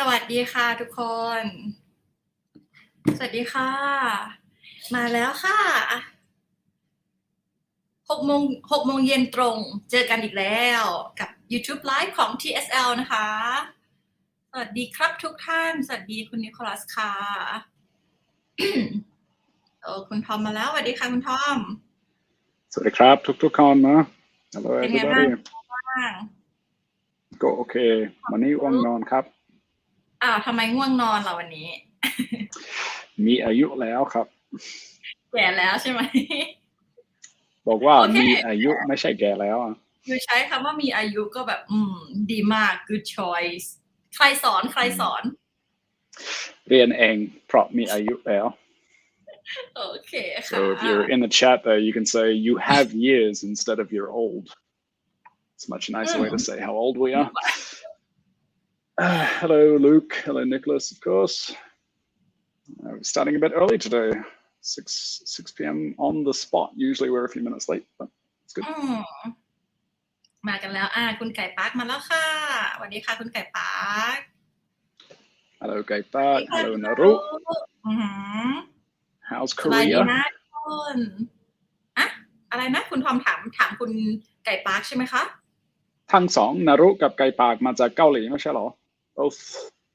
สวัสดีค่ะทุกคน สวัสดีค่ะ มาแล้วค่ะ6 โมงเย็นตรง เจอกันอีกแล้วกับ YouTube Live ของ TSL นะคะ สวัสดีครับทุกท่าน สวัสดีคุณนิโคลัสค่ะ คุณทอมมาแล้ว สวัสดีค่ะคุณทอม สวัสดีครับทุกๆคนนะ Hello เป็นไงบ้าง everybody ก็โอเควันนี้ง่วงนอนครับทำไมง่วงนอนล่ะวันนี้ มีอายุแล้วครับแก่แล้วใช่ไหม บอกว่ามีอายุไม่ใช่แก่แล้วคือใช้คำว่ามีอายุก็แบบดีมาก good choice ใครสอนเรียนเองเพราะมีอายุแล้ว โอเคค่ะ So if you're in the chat there you can say you have years instead of you're old. It's a much nicer way to say how old we are. Hello Luke, hello Nicholas of course. We're starting a bit early today. 6 p.m. on the spot. Usually we're a few minutes late, but it's good. มากันแล้วคุณไก่ปาร์คมาแล้วค่ะสวัสดีค่ะคุณไก่ปาร์ค Hello ไก่ปาร์ค Hello Naru. How's สบายดี Korea? นะทุกคนอะไรนะคุณทอมถามคุณไก่ปาร์คใช่ไหมคะทั้งสองนารุกับไก่ปากมาจากเกาหลีไม่ใช่หรอ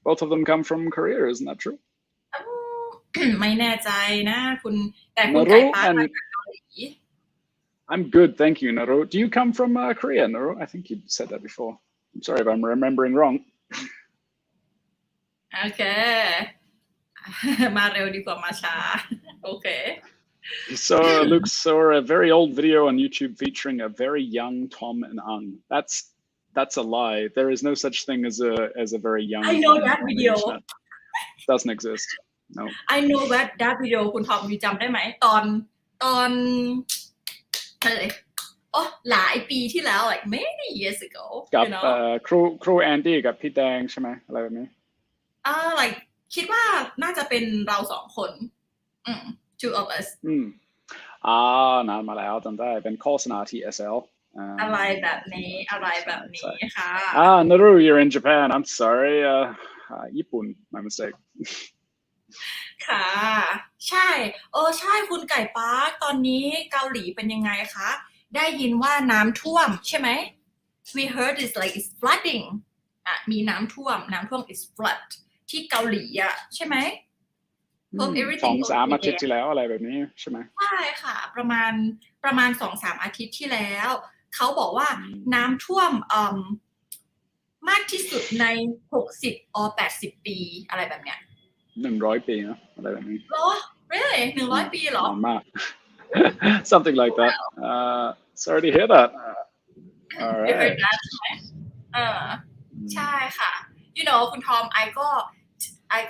Both of them come from Korea, isn't that true? ไม่แน่ใจนะแต่คุณไก่ปาร์คมาจากเกาหลี I'm good, thank you, Naru. Do you come from Korea, Naru? I think you said that before. I'm sorry if I'm remembering wrong. โอเค มาเร็วดีกว่ามาช้า โอเค So Luke saw a very old video on YouTube featuring a very young Tom and Ang. That's a lie. There is no such thing as a very young. I know that video. Doesn't exist. No. I know that video คุณทอมจำได้ไหมตอนอะไรหลายปีที่แล้ว like many years ago กับครูแอนดี้กับพี่แดงใช่ไหมอะไรแบบนี้like คิดว่าน่าจะเป็นเราสองคนtwo of us นานมาแล้วจำได้เป็นโฆษณา TSL อะไรแบบนี้ค่ะNaru you're in Japan I'm sorry ญี่ปุ่น my mistake ค่ะใช่ใช่คุณไก่ปาร์คตอนนี้เกาหลีเป็นยังไงคะได้ยินว่าน้ำท่วมใช่ไหม we heard it's like it's flooding มีน้ำท่วมis flood ที่เกาหลีใช่ไหม2-3 อาทิตย์ที่แล้วอะไรแบบนี้ใช่ไหมใช่ค่ะประมาณ 2-3 อาทิตย์ที่แล้วเขาบอกว่าน้ำท่วมมากที่สุดใน60 or 80 ปีอะไรแบบเนี้ย100 ปีนะอะไรแบบนี้เหรอ really 100 ปีเหรอมาก something like that sorry to hear that all right you heard that ใช่ไหมใช่ค่ะ you know คุณทอมไอ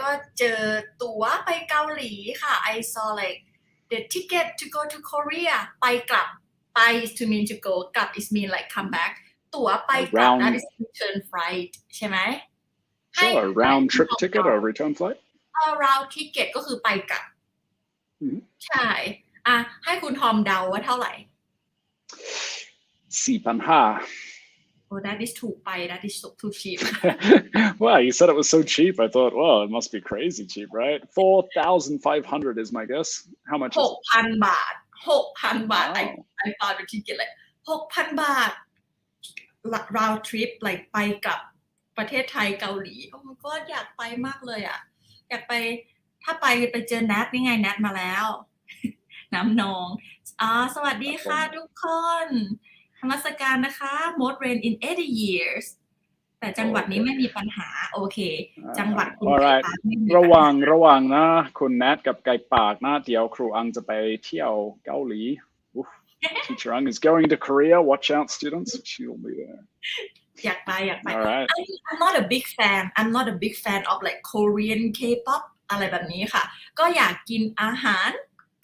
ก็เจอตั๋วไปเกาหลีค่ะ I saw like the ticket to go to Korea ไปกลับไป to mean to go กลับ is mean like come back ตั๋วไปกลับ that is return flight ใช่ไหม so a round trip ticket or return flight round ticket ก็คือไปกลับใช่ให้คุณทอมเดาว่าเท่าไหร่ 4,500 Oh, that is too cheap. Wow, you said it was so cheap. I thought, well, it must be crazy cheap, right? 4,500 is my guess. How much is it? 6,000 บาท 6,000 บาท I found the ticket like 6,000 บาท round trip like ไปกับประเทศไทยเกาหลี Oh my god อยากไปมากเลยอยากไปถ้าไปเจอแนทนี่ไงแนทมาแล้ว น้ำนองสวัสดีค่ะทุกคนนมัสการนะคะ Most rain in 80 years แต่จังหวัดนี้ไม่มีปัญหาโอเคจังหวัดคุณไก่ปากไม่มีปัญหาระวังนะคุณแนทกับไก่ปากนะเดี๋ยวครูอังจะไปเที่ยวเกาหลี Teacher Ang is going to Korea watch out students she'll be there อยากไป right. I'm not a big fan of like Korean K-pop อะไรแบบนี้ค่ะก็อยากกินอาหาร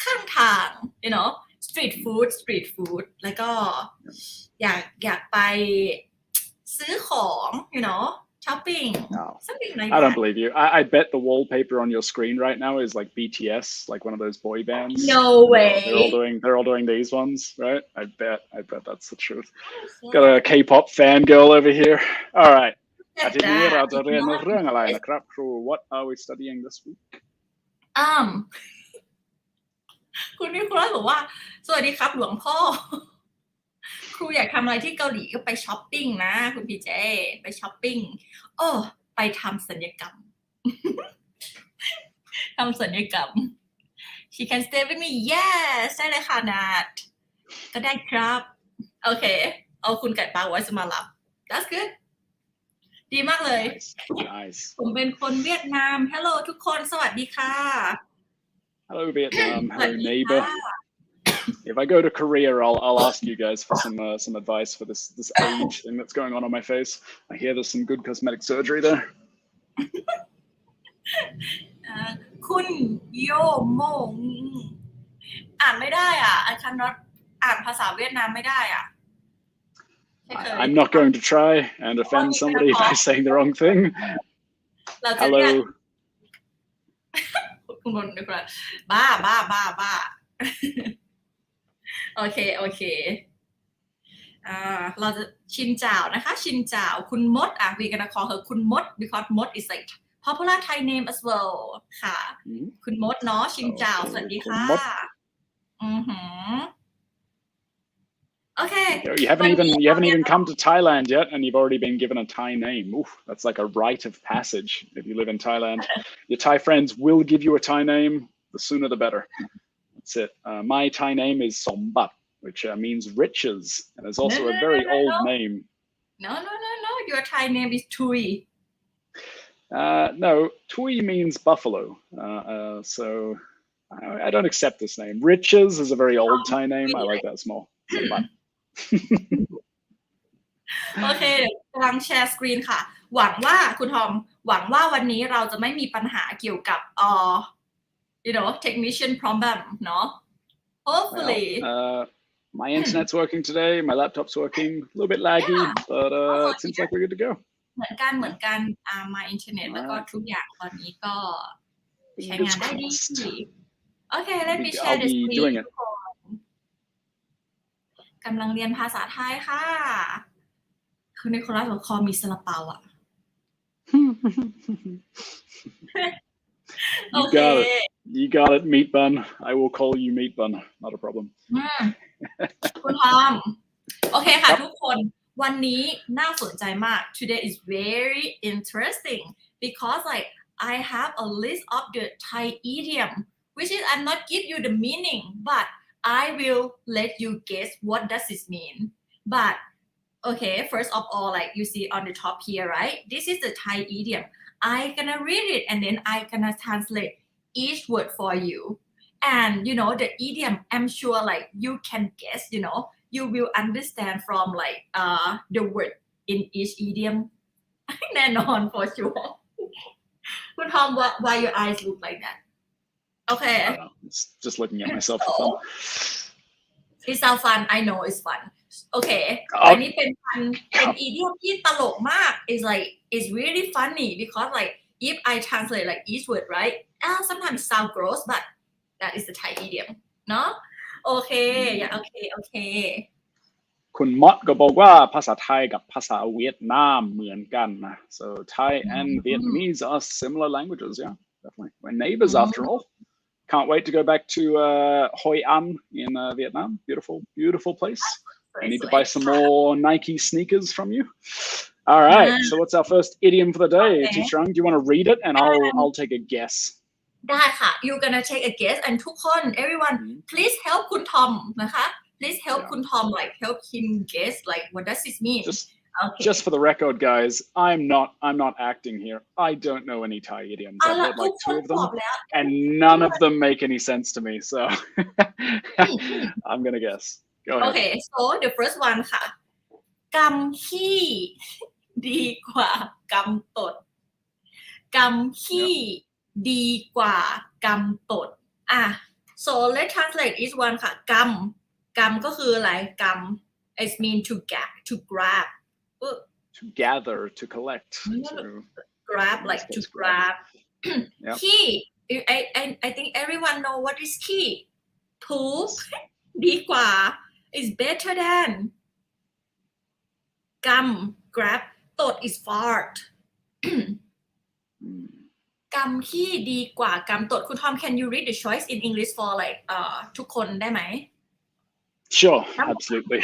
ข้างทาง you know street food แล้วก็อยากไปซื้อของ you know shopping something like that I don't believe you I bet the wallpaper on your screen right now is like BTS like one of those boy bands no way they're all doing these ones right I bet that's the truth got a K-pop fangirl over here all right อาทิตย์นี้เราจะเรียนเรื่องอะไรล่ะครับครู What are we studying this week คุณนิโคลัสบอกว่าสวัสดีครับหลวงพ่อ ครูอยากทำอะไรที่เกาหลีก็ไปช้อปปิ้งนะคุณพีเจไปช้อปปิ้งไปทำศัลยกรรม ทำศัลยกรรม She can stay with me yes ได้เลยค่ะนัดก็ได้ครับโอเคเอาคุณไก่ปลาไว้จะมารับ That's good ดีมากเลย Nice ผมเป็นคนเวียดนาม Hello ทุกคนสวัสดีค่ะ Hello Vietnam Hello neighbor If I go to Korea I'll ask you guys for some advice for this age thing that's going on my face I hear there's some good cosmetic surgery there คุณโยโมงอ่านไม่ได้อ่ะ I cannot อ่านภาษาเวียดนามไม่ได้อ่ะ I'm not going to try and offend somebody by saying the wrong thing. Hello. คุณบนนึกว่าบ้าโอเคเราจะชินจ่าวนะคะชินจ่าวคุณมดwe gonna call her คุณมด because มด is like popular Thai name as well ค่ะคุณมดเนาะชินจ่าวสวัสดีค่ะOkay. You haven't even come to Thailand yet, and you've already been given a Thai name. Oof, that's like a rite of passage. If you live in Thailand, your Thai friends will give you a Thai name. The sooner the better. That's it. My Thai name is Sombat, which means riches, and is also a very old name. No. Your Thai name is Tui. No, Tui means buffalo. So I don't accept this name. Riches is a very old Thai name. I like that small. Sombat. โอเคกำลังแชร์สกรีนค่ะหวังว่าคุณทอมหวังว่าวันนี้เราจะไม่มีปัญหาเกี่ยวกับtechnician problem เนาะ hopefully my internet's working today my laptop's working a little bit laggy but it seems like we're good to go เหมือนกันmy internet แล้วก็ทุกอย่างตอนนี้ก็ใช้งานได้ดีโอเค let me share the screen กำลังเรียนภาษาไทยค่ะคือในโคราชคอมีซาลาเปาอ่ะ You got it meat bun I will call you meat bun not a problem คุณทอมโอเคค่ะทุกคนวันนี้น่าสนใจมาก Today is very interesting because like I have a list of the Thai idiom which is I'm not give you the meaning but I will let you guess what does this mean but okay first of all like you see on the top here right this is the Thai idiom I gonna read it and then I gonna translate each word for you and the idiom I'm sure like you can guess you will understand from like the word in each idiom แน่นอน for sure คุณทอม why your eyes look like that okay I don't know. It's just looking at myself for fun It sounds fun I know it's fun okay อันนี้เป็นidiom ที่ตลกมาก it's really funny because like if I translate like each word right sometimes it sound gross but that is the Thai idiom เนาะโอเคโอเคคุณมดก็บอกว่าภาษาไทยกับภาษาเวียดนามเหมือนกันนะ so Thai and Vietnamese are similar languages yeah definitely we're neighbors after all can't wait to go back to Hoi An in Vietnam beautiful place I need to buy some more Nike sneakers from you all right so what's our first idiom for the day Teacher do you want to read it and I'll take a guess ได้ค่ะ you're gonna take a guess and ทุกคน everyone please help คุณทอมนะคะPlease help Kun Tom, like help him guess, like what does this mean? Just for the record, guys, I'm not acting here. I don't know any Thai idioms. I've heard like 2 of them, and none of them make any sense to me. So I'm gonna guess. Go ahead. Okay, so the first one ค่ะกำขี้ดีกว่ากำตดกำขี้ดีกว่ากำตดso let's translate each one ค่ะกำก็คืออะไรกำ it mean to grab to gather to collect to grab like to grab key I think everyone know what is key poop ดีกว่า is better than กำ grab ตด is fart กำขี้ดีกว่ากำตดคุณทอม can you read the choice in English for like ทุกคนได้ไหม Sure, absolutely.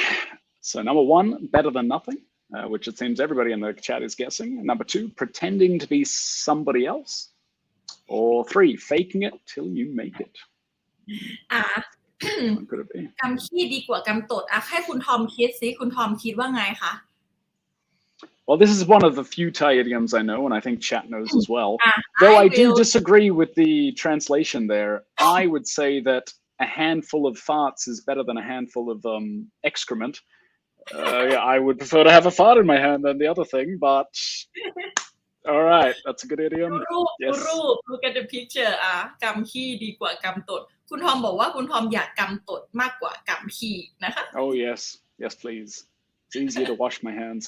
So number one, better than nothing, which it seems everybody in the chat is guessing. Number two, pretending to be somebody else. Or three, faking it till you make it. อ่ะ Which one could it be? กำขี้ดีกว่ากำตดอ่ะให้คุณทอมคิดสิคุณทอมคิดว่าไงคะ Well, this is one of the few Thai idioms I know, and I think chat knows as well. Though I do disagree with the translation there. I would say that a handful of farts is better than a handful of excrement. I would prefer to have a fart in my hand than the other thing, but all right, that's a good idiom. รูป Yes. look at the picture อ่ะกำขี้ดีกว่ากำตดคุณทอมบอกว่าคุณทอมอยากกำตดมากกว่ากำขี้นะคะ Oh yes, yes please. It's easier to wash my hands.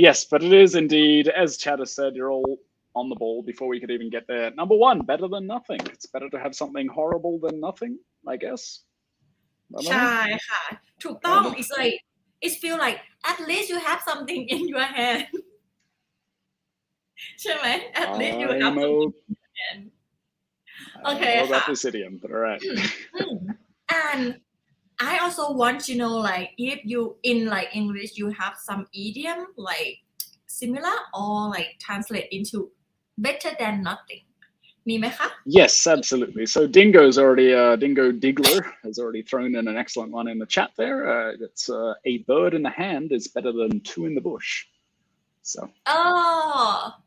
Yes, but it is indeed, as Chad has said, you're all on the ball before we could even get there. Number one, better than nothing. It's better to have something horrible than nothing, I guess. I ใช่ don't know. ค่ะถูกต้อง it's like it feel like at least you have something in your hand ใช่ไหม at least you have I know, something in your hand I Okay, know aboutค่ะ this idiom, but all right. and I also want to know like if you in like English you have some idiom like similar or like translate into better than nothing มีไหมคะ Yes, absolutely. So Dingo's already, Dingo Diggler has already thrown in an excellent one in the chat there. It's a bird in the hand is better than two in the bush. So,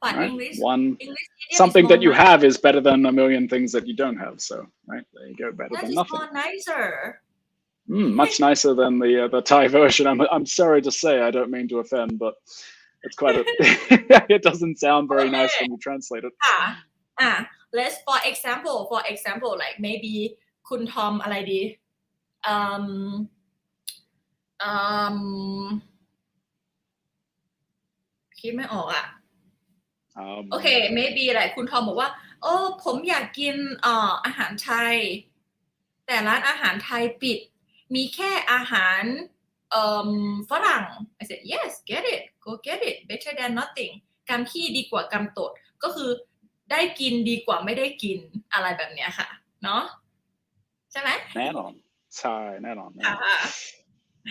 but right? English idiom Something is that you more have is better than a million things that you don't have. So, right, there you go, better that than is nothing. more nicer Much nicer than the Thai version. I'm sorry to say, I don't mean to offend, but it's quite a. It doesn't sound very nice when you translate it. ค่ะ let's for example like maybe คุณทอมอะไรดีคิดไม่ออกอ่ะ โอเค maybe อะไรคุณทอมบอกว่าโอ้ผมอยากกินอาหารไทยแต่ร้านอาหารไทยปิดมีแค่อาหารฝรั่ง I said yes get it go get it better than nothing กำขี้ดีกว่ากำตดก็คือได้กินดีกว่าไม่ได้กินอะไรแบบเนี้ยค่ะเนาะใช่ไหม Nanon. Sorry, Nanon. ค่ะ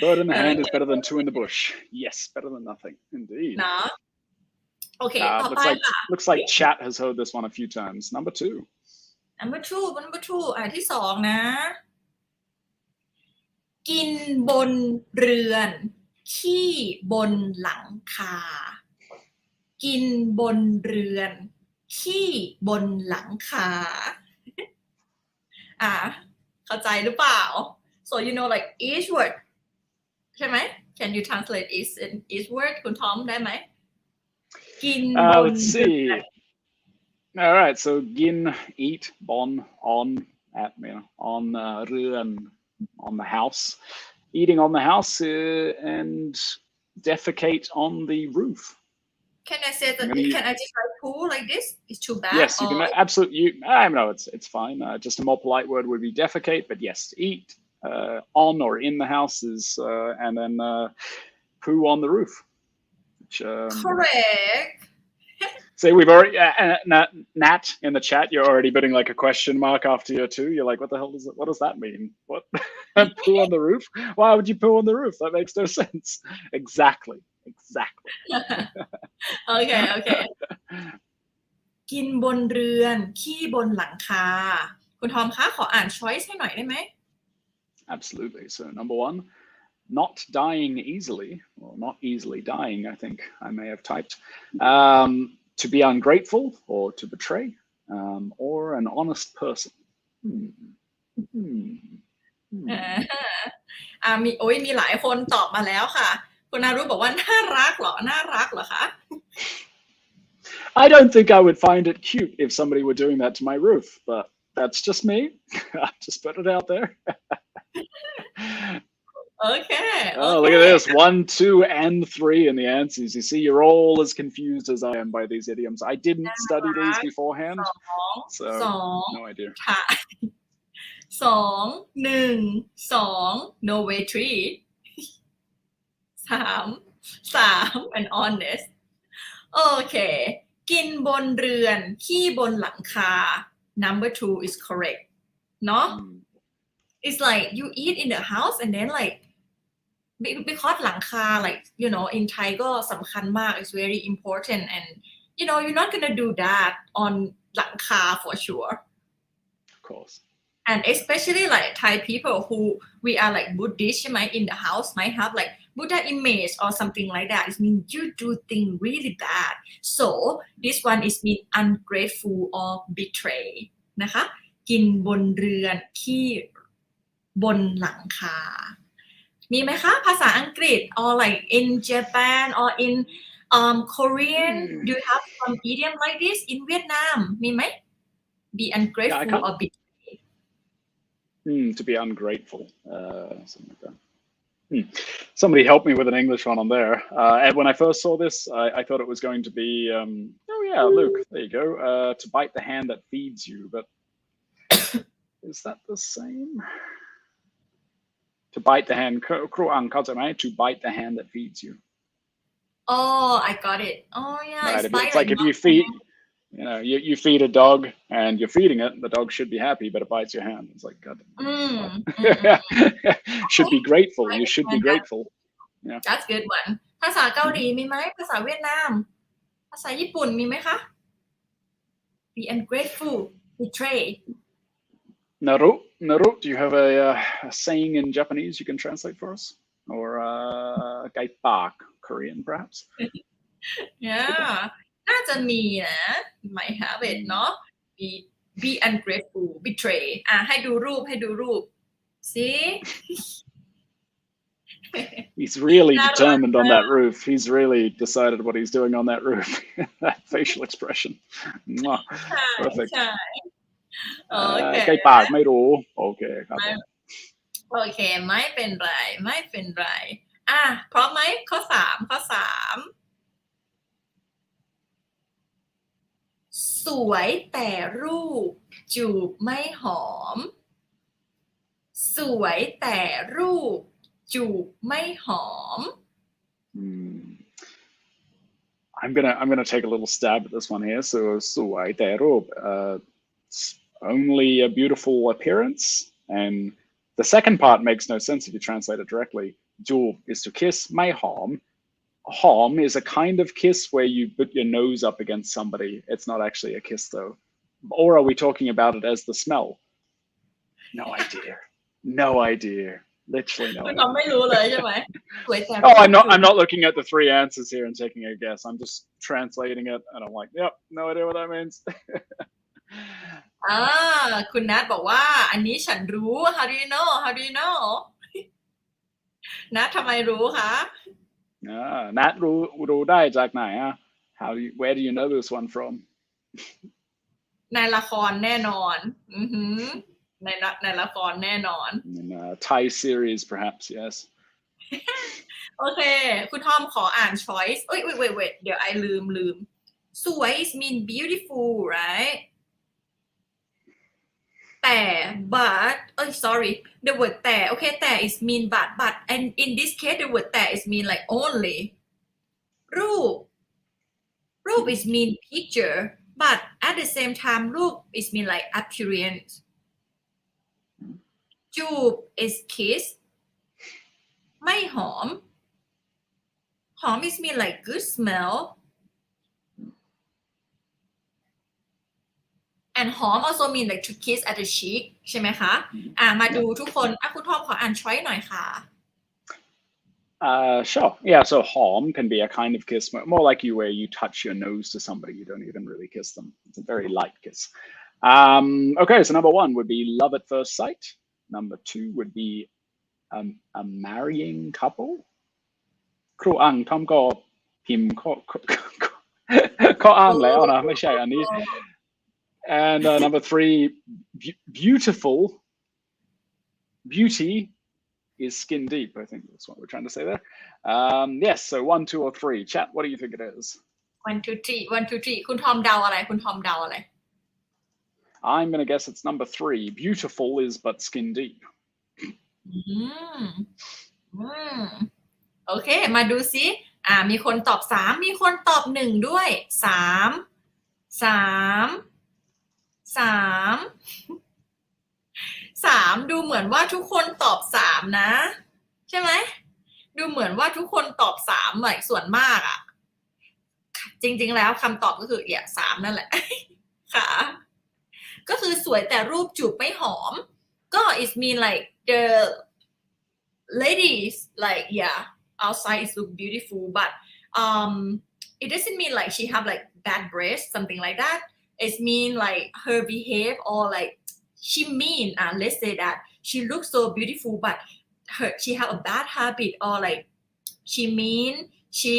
Bird in the hand is better than two in the bush. Yes, better than nothing. Indeed. เนาะโอเคต่อไปค่ะ Looks like chat has heard this one a few times. Number two. number two ที่สองนะกินบนเรือนขี้บนหลังคากินบนเรือนขี้บนหลังคาเข้าใจหรือเปล่า so you know like each word ใช่ไหม can you translate each word คุณทอมได้ไหมกินบน Let's see. All right, so gin, eat, bon, on, at, on ruan, on the house, eating on the house, and defecate on the roof. Can I say that? Can I just write poo like this? It's too bad. Yes, you can absolutely. I know it's fine. Just a more polite word would be defecate, but yes, eat on or in the house is, and then poo on the roof. Which, correct. See, we've already Nat in the chat. You're already putting like a question mark after your two. You're like, what the hell does it? What does that mean? What poo on the roof? Why would you poo on the roof? That makes no sense. Exactly. โอเคกินบนเรือนขี้บนหลังคาคุณทอมคะขออ่าน choice ให้หน่อยได้ไหม Absolutely. So number one, not dying easily, or not easily dying, I think I may have typed. To be ungrateful or to betray, or an honest person. มีหลายคนตอบมาแล้วค่ะคุณนารุบอกว่าน่ารักเหรอคะ I don't think I would find it cute if somebody were doing that to my roof, but that's just me. I just put it out there. Okay. Oh, look at this. 1, 2, and 3 in the answers. You see, you're all as confused as I am by these idioms. I didn't study these beforehand, so no idea. ค่ะ2 1 2 no way 3 3 and honest โอเคกินบนเรือนขี้บนหลังคา number 2 is correct เนาะ it's like you eat in the house and then like because หลังคา like you know in Thai ก็สำคัญมาก it's very important and you know you're not gonna do that on หลังคา for sure Of course. and especially like Thai people who we are like Buddhist ใช่ไหม in the house might have like Buddha image or something like that it means you do things really bad so this one is mean ungrateful or betray นะคะกินบนเรือนขี้บนหลังคามีไหมคะภาษาอังกฤษ or like in Japan or in Korean do you have some idiom like this in Vietnam มีไหม be ungrateful or betray To be ungrateful, something like that. Somebody helped me with an English one on there. And when I first saw this, I thought it was going to be, oh yeah, Luke, there you go, to bite the hand that feeds you. But is that the same? To bite the hand, to bite the hand that feeds you. Oh, I got it. Oh yeah, Right, it's it's like if you feed, you feed a dog and you're feeding it, the dog should be happy, but it bites your hand. It's like, God. Should be grateful. You should be grateful. Yeah. That's good one. ภาษาเกาหลีมีไหมภาษาเวียดนามภาษาญี่ปุ่นมีไหมคะ Be ungrateful, betray. Naru, do you have a saying in Japanese you can translate for us? Or gai pak, Korean perhaps? Yeah น่าจะมีนะ might have it เนาะ be ungrateful betray ให้ดูรูปsee He's really determined on that roof. He's really decided what he's doing on that roof. That facial expression. Perfect. ใกล้ปากไม่รู้โอเคครับโอเคไม่เป็นไรพร้อมไหมข้อ3สวยแต่รูปจูบไม่หอมสวยแต่รูปจูบไม่หอมI'm gonna take a little stab at this one here. So สวยแต่รูปonly a beautiful appearance, and the second part makes no sense if you translate it directly. จูบ is to kiss. ไม่หอม Hom is a kind of kiss where you put your nose up against somebody. It's not actually a kiss though. Or are we talking about it as the smell? No idea. Literally no idea. ไม่รู้เลยใช่ไหม Oh, I'm not looking at the 3 answers here and taking a guess. I'm just translating it and I'm like, yep, no idea what that means. คุณนัทบอกว่าอันนี้ฉันรู้ How do you know นัททำไมรู้คะ นัทรู้ได้จากไหนwhere do you know this one from ในละครแน่นอนในละครแน่นอน In a Thai series perhaps yes โอเคคุณทอมขออ่าน choice wait เดี๋ยวไอลืมสวย is mean beautiful right แต่ but sorry the word แต่ okay แต่ is mean but and in this case the word แต่ is mean like only รูป is mean picture but at the same time รูป is mean like appearance จูบ is kiss ไม่หอม is mean like good smell and หอม also mean like to kiss at the cheek ใช่ไหมคะมาดูทุกคนคุณทอมขออ่าน choice หน่อยค่ะ Sure. Yeah, so hom can be a kind of kiss, more like where you touch your nose to somebody. You don't even really kiss them. It's a very light kiss. Okay, so number 1 would be love at first sight. Number 2 would be a marrying couple. ครูอังทอมก็พิมพ์ข้ออ้างแล้วนะไม่ใช่อันนี้ And number 3, beauty is skin deep. I think that's what we're trying to say there. Yes, so 1, 2, or 3. Chat, what do you think it is? 1, 2, 3 คุณทอมเดาอะไรI'm going to guess it's number 3. Beautiful is but skin deep. โอเคมาดูซิ มีคนตอบ3มีคนตอบ1ด้วย3ดูเหมือนว่าทุกคนตอบ3นะใช่ไหมดูเหมือนว่าทุกคนตอบ3แบบส่วนมากอ่ะจริงๆแล้วคำตอบก็คือ3นั่นแหละค่ะก็คือสวยแต่รูปจูบไม่หอมก็ it mean like the ladies like outside is look beautiful but it doesn't mean like she have like bad breasts something like that it mean like her behave or like she mean let's say that she looks so beautiful but she have a bad habit or like she mean she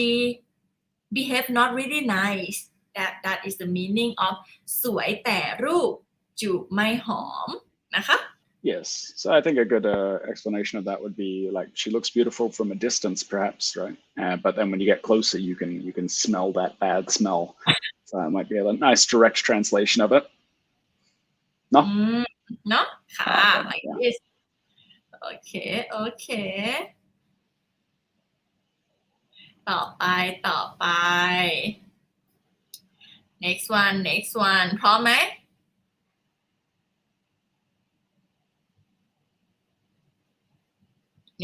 behave not really nice that is the meaning of สวยแต่รูปจูบไม่หอมนะคะ Yes, so I think a good explanation of that would be like she looks beautiful from a distance, perhaps, right? But then when you get closer, you can smell that bad smell. So that might be a nice direct translation of it. No? เนาะค่ะ Okay, like yeah. this โอเคต่อไป next one พร้อมไหม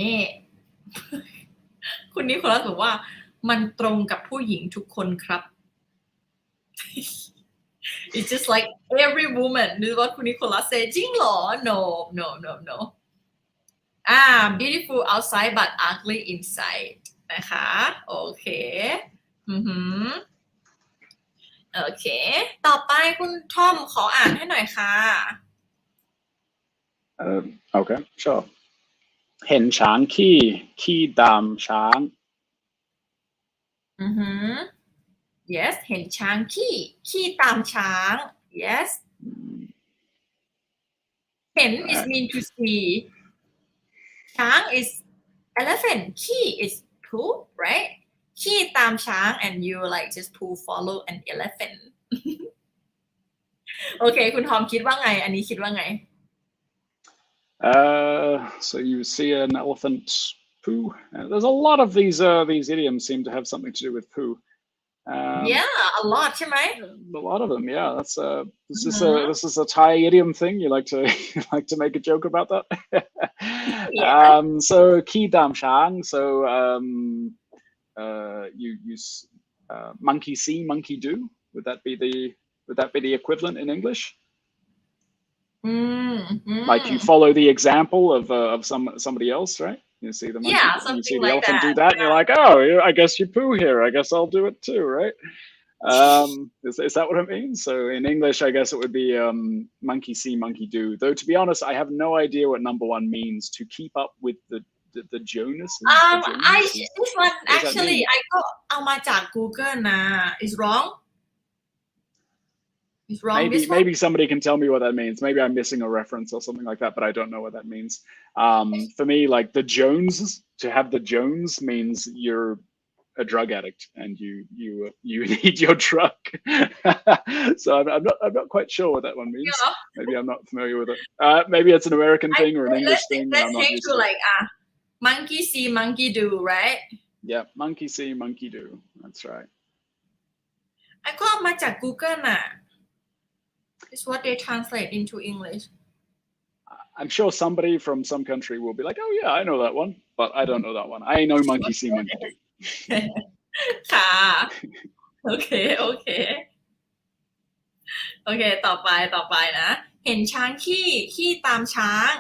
นี่ คุณนิโคลัสบอกว่ามันตรงกับผู้หญิงทุกคนครับ It's just like every woman นี่ว่าคุณนิโคลัส say จริงเหรอ no beautiful outside but ugly inside นะคะโอเคโอเคต่อไปคุณทอมขออ่านให้หน่อยค่ะ Okay, sure. เห็นช้างขี้ดำช้าง yes เห็นช้างขี้ตามช้าง yes เห็น is mean to see ช้าง is elephant ขี้ is poo right ขี้ตามช้าง and you like just poo follow an elephant โอเคคุณทอมคิดว่าไงอันนี้คิดว่าไงSo you see an elephant poo. There's a lot of these idioms seem to have something to do with poo. Yeah a lot ใช่ไหม A lot of them, yeah. That's this is a Thai idiom thing. You like to make a joke about that? So ki dam shang. So you use monkey see, monkey do. Would that be the equivalent in English? Like you follow the example of somebody else, right? You see the monkey, you see the elephant do that, and you're like, oh, I guess you poo here. I guess I'll do it too, right? Is that what it means? So in English, I guess it would be monkey see, monkey do. Though to be honest, I have no idea what number one means. To keep up with the Jonases. This one actually I ก็เอามาจาก Google นะ is wrong. Is wrong. Maybe somebody can tell me what that means. Maybe I'm missing a reference or something like that, but I don't know what that means. For me, like the Joneses, to have the Jones means you're a drug addict and you need your drug. So I'm not quite sure what that one means. Yeah. Maybe I'm not familiar with it. Maybe it's an American thing or an English thing. Let's change to like monkey see, monkey do, right? Yeah, monkey see, monkey do. That's right. ก็เอามาจาก Google น่ะIt's what they translate into English. I'm sure somebody from some country will be like, oh yeah, I know that one, but I don't know that one. I know monkey see, monkey do. ค่ะโอเคต่อไปนะเห็นช้างขี้ตามช้าง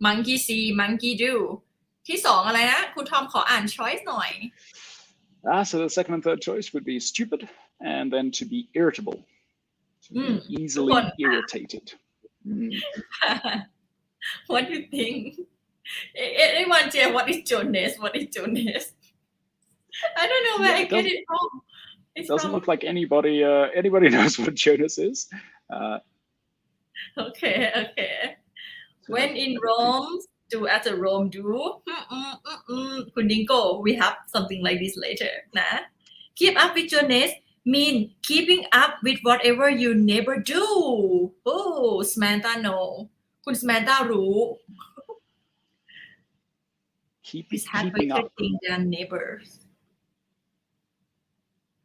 monkey see monkey do ที่สองอะไรนะคุณทอมขออ่าน choice หน่อย So the second and third choice would be stupid and then to be irritable. To be easily irritated. What do you think? Anyone say what is Jonas? I don't know where I get it from. It doesn't look like anybody knows what Jonas is. Okay. When in Rome, do as a Rome do. คุณดิงโก้ we have something like this later นะ Keep up with Jonas mean keeping up with whatever you never do. Oh, Samantha know. คุณ Samantha รู้ Is hard with their neighbors.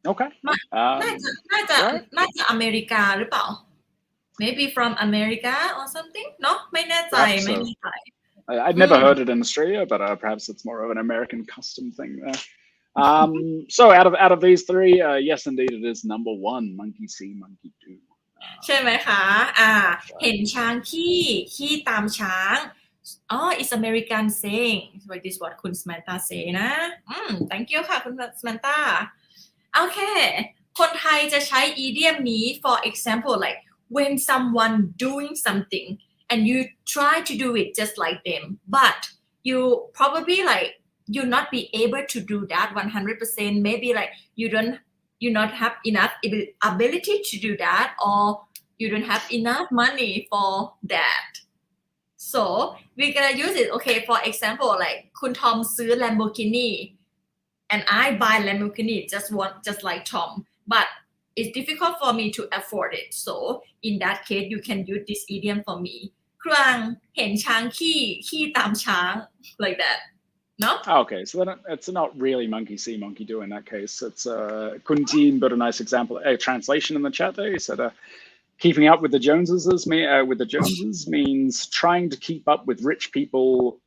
Okay. น่าจะน่าจะ Right. น่าจะอเมริกาหรือเปล่า maybe from America or something เนาะไม่แน่ใจ Perhaps ไม่ so. แน่ใจ I'd never heard it in Australia, but perhaps it's more of an American custom thing there. So out of these three, yes, indeed, it is number one. Monkey see, monkey do. ใช่ไหมคะเห็นช้างขี้ตามช้างit's American saying like this what คุณ Samantha say นะthank you ค่ะคุณ Samantha โอเคคนไทยจะใช้ idiom นี้ for example like when someone doing something and you try to do it just like them but you probably like you not be able to do that 100% maybe like you not have enough ability to do that or you don't have enough money for that so we're gonna use it okay for example like คุณทอมซื้อ Lamborghini and I buy Lamborghini just like Tom but it's difficult for me to afford it so in that case you can use this idiom for me ครังเห็นช้างขี้ตามช้าง like that no Okay, so then it's not really monkey see, monkey do in that case. It's Kuntin, but a nice example. A translation in the chat there. He said, keeping up with the Joneses means trying to keep up with rich people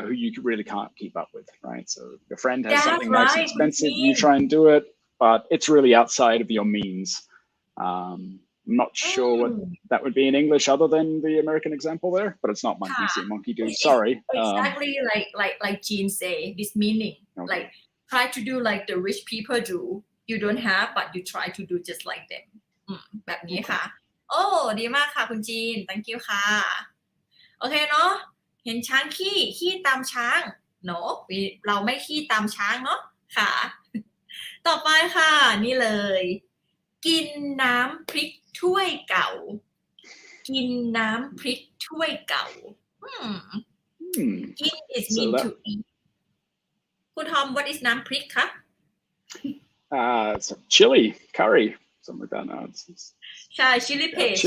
who you really can't keep up with, right? So your friend has That's something nice and right, expensive, Kuntin. you try and do it, but it's really outside of your means. I'm not sure what that would be in English other than the American example there, but it's not monkey see, monkey do. Sorry. Exactly like Jean say this meaning Okay. like try to do like the rich people do you don't have but you try to do just like them แบบนี้ค่ะโอ้ดีมากค่ะคุณจีน thank you ค่ะโอเคเนาะเห็นช้างขี้ตามช้างเนาะเราไม่ขี้ตามช้างเนาะค่ะ ต่อไปค่ะนี่เลยกินน้ำพริกถ้วยเก่ากินน้ำพริกถ้วยเก่ากิน is mean to eat คุณทอม what is น้ำพริกคะ It's chili, curry, something like that. No, it's ใช่ chili paste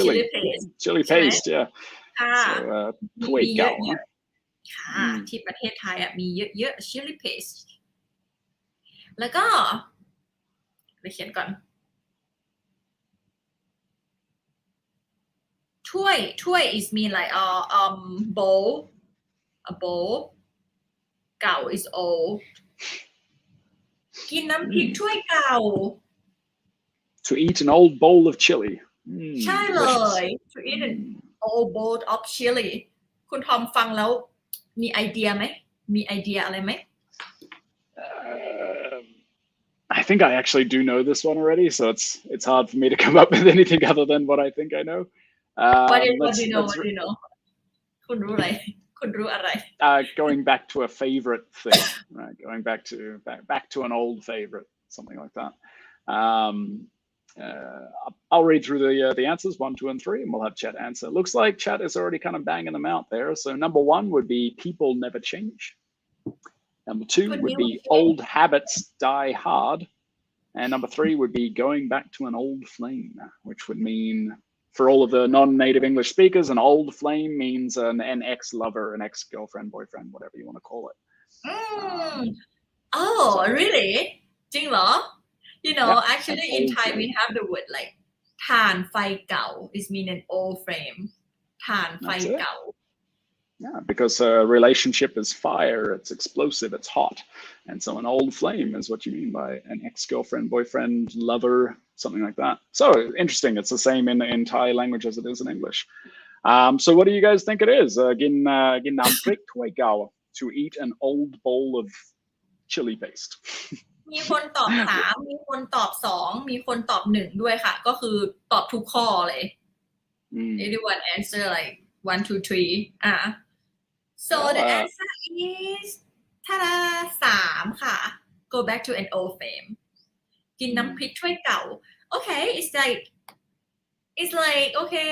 chili paste, yeah. ค่ะ So ถ้วย มีเย เก่า อะๆค่ะที่ประเทศไทยมีเยอะๆ chili paste แล้วก็ไปเขียนก่อนถ้วย is mean like bowl a bowl เก่า is old กินน้ำพริกถ้วยเก่า To eat an old bowl of chili. ใช่เลย to eat an old bowl of chili คุณทอมฟังแล้วมีไอเดียไหมมีไอเดียอะไรไหมI think I actually do know this one already, so it's hard for me to come up with anything other than what I think I know. What do you know คุณรู้อะไรคุณรู้อะไร Going back to a favorite thing, right? Going back to an old favorite, something like that. I'll read through the answers 1, 2, and 3, and we'll have chat answer. Looks like chat is already kind of banging them out there. So number 1 would be people never change. Number 2 would be old habits die hard. And number 3 would be going back to an old flame, which would mean, for all of the non-native English speakers, an old flame means an ex-lover, an ex-girlfriend, boyfriend, whatever you want to call it. Really? จริงเหรอ You know, actually in Thai we have the word like ถ่านไฟเก่า is mean an old flame ถ่านไฟเก่า Yeah, because a relationship is fire, it's explosive, it's hot. And so an old flame is what you mean by an ex-girlfriend, boyfriend, lover, something like that. So interesting. It's the same in Thai language as it is in English. So what do you guys think it is? Gin nam prik tway gao, to eat an old bowl of chili paste. มีคนตอบ3มีคนตอบ2มีคนตอบ1ด้วยค่ะก็คือตอบทุกข้อเลย Everyone answer like 1 2 3 So the answer is 3ค่ะ Go back to an old flame กินน้ำพริกถ้วยเก่า Okay it's like okay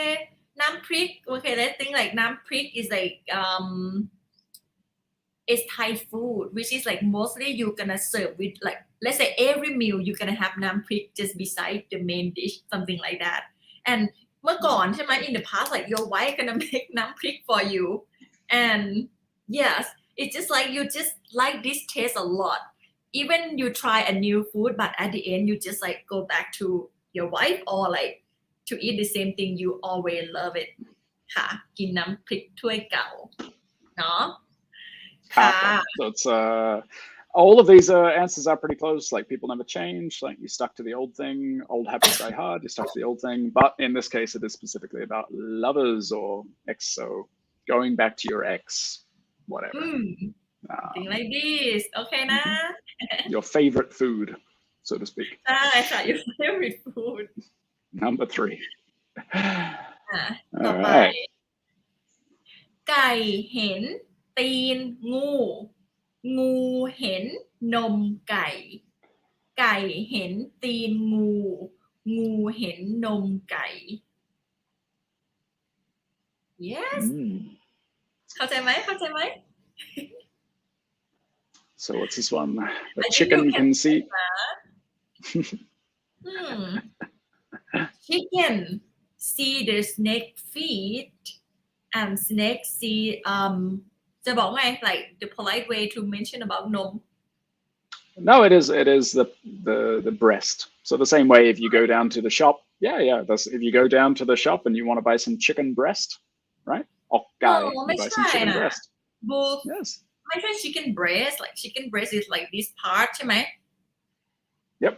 น้ำพริก Okay let's think like น้ำพริก is like it's Thai food which is like mostly you're gonna serve with like let's say every meal you're gonna have น้ำพริก just beside the main dish something like that and เมื่อก่อนใช่ไหม in the past like your wife gonna make น้ำพริก for you and yes it's just like you just like this taste a lot even you try a new food but at the end you just like go back to your wife or like to eat the same thing you always love it ค่ะกินน้ำพริกถ้วยเก่าเนาะค่ะ So it's all of these answers are pretty close. Like people never change. Like you stuck to the old thing. Old habits die hard. You stuck to the old thing. But in this case, it is specifically about lovers or ex. So going back to your ex, whatever. Something like this โอเคนะ Your favorite food, so to speak. ใช่ค่ะ your favorite food Number 3. ต่อ All ไป right. ไก่เห็นตีนงูงูเห็นนมไก่ไก่เห็นตีนงูงูเห็นนมไก่ yes เข้าใจไหมเข้าใจไหม So what's this one? The I think chicken you can see. Chicken see the snake feet and snake see จะบอกไง like the polite way to mention about นม No, it is the breast. So the same way if you go down to the shop, that's if you go down to the shop and you want to buy some chicken breast, right? Okay, you buy some chicken breast. Both. Yes. ไม่ใช่ chicken breast like chicken breast is like this part ใช่ไหม Yep,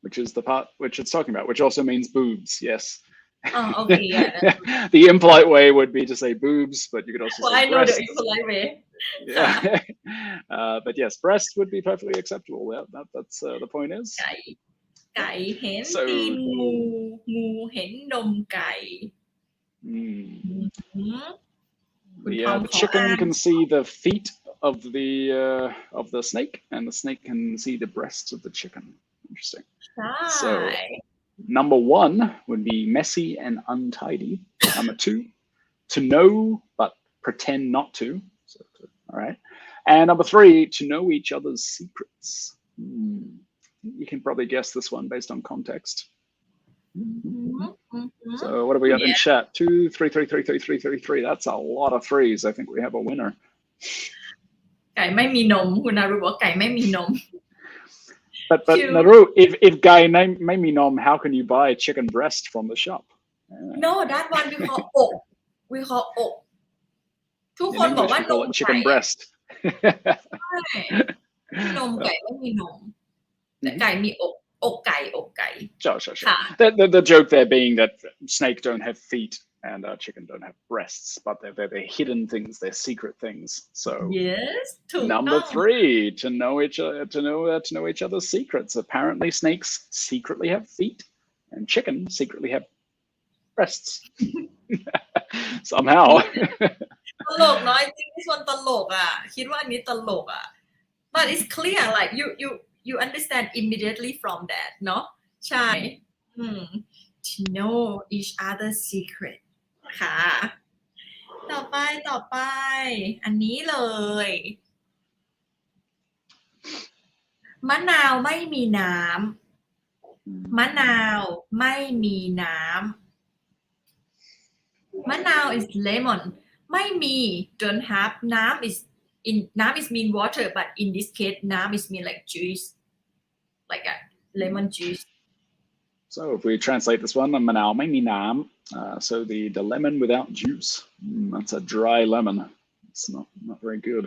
which is the part which it's talking about, which also means boobs. Yes. Oh, okay, yeah. The impolite way would be to say boobs, but you could also Well, say I know breast. the impolite way. Yeah. But yes, breast would be perfectly acceptable. Yeah, that's the point is. ไก่เห็นตีนงูงูเห็นนมไก่ Yeah, the chicken can see the feet of the snake, and the snake can see the breasts of the chicken. Interesting. So number 1 would be messy and untidy. Number 2, to know but pretend not to. So, all right. And number 3, to know each other's secrets. You can probably guess this one based on context. So what do we got in chat? 2, 3, 3, 3, 3, 3, 3, 3. That's a lot of threes. I think we have a winner. ไก่ไม่มีนมคุณนารุบอกไก่ไม่มีนม But Naru, if Guy may me nom, how can you buy chicken breast from the shop? No, that one we call อก we call อก ทุกคนบอกว่านม chicken breast. ใช่นมไก่ไม่มีนมแต่ไก่มีอกไก่ Sure. The joke there being that snake don't have feet and chicken don't have breasts, but they're hidden things, they're secret things. So yes, number 3, to know each other's secrets. Apparently, snakes secretly have feet, and chicken secretly have breasts. Somehow. ตลกเนาะ I think this one ตลกอ่ะคิดว่าอันนี้ตลกอ่ะ but it's clear like you understand immediately from that เนาะใช่to know each other's secret ค่ะต่อไปอันนี้เลยมะนาวไม่มีน้ำมะนาวไม่มีน้ำมะนาว is lemon ไม่มี don't have น้ำ is mean water but in this case น้ำ is mean like juice like a lemon juice. So if we translate this one, Manao mai mi nam. So the lemon without juice. That's a dry lemon. It's not very good.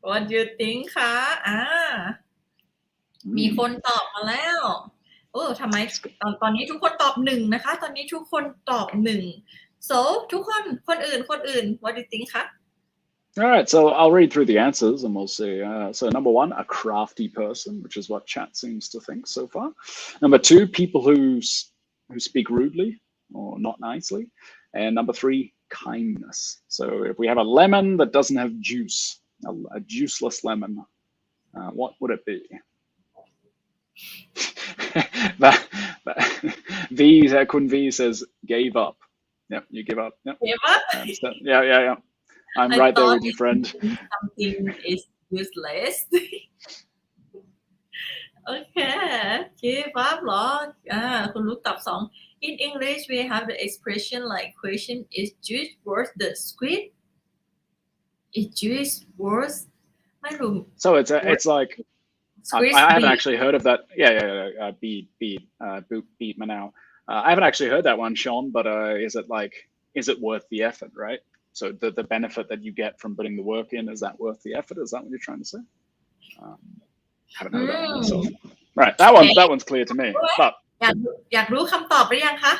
What do you think คะมีคนตอบมาแล้วทำไมตอนนี้ทุกคนตอบ1นะคะตอนนี้ทุกคนตอบ1 so ทุกคนอื่น what do you think คะ All right, so I'll read through the answers and we'll see. So number 1, a crafty person, which is what chat seems to think so far. Number 2, people who speak rudely or not nicely. And number 3, kindness. So if we have a lemon that doesn't have juice, a juiceless lemon, what would it be? Kun V says, gave up. Yep, you give up. Yep. Gave up? Yeah. I'm right there with you, friend. Something is useless. Okay, give up หรอคุณลูกตอบ2 In English we have the expression like question is juice worth the squid Is juice worse ไม่รู้ So it's like squeeze I haven't beet actually heard of that. Yeah. Beet Manao. I haven't actually heard that one, Sean. But is it worth the effort, right? So the benefit that you get from putting the work in, is that worth the effort? Is that what you're trying to say? Haven't heard that one myself. Right, that one's clear to me. But อยากรู้คำตอบหรือยังคะ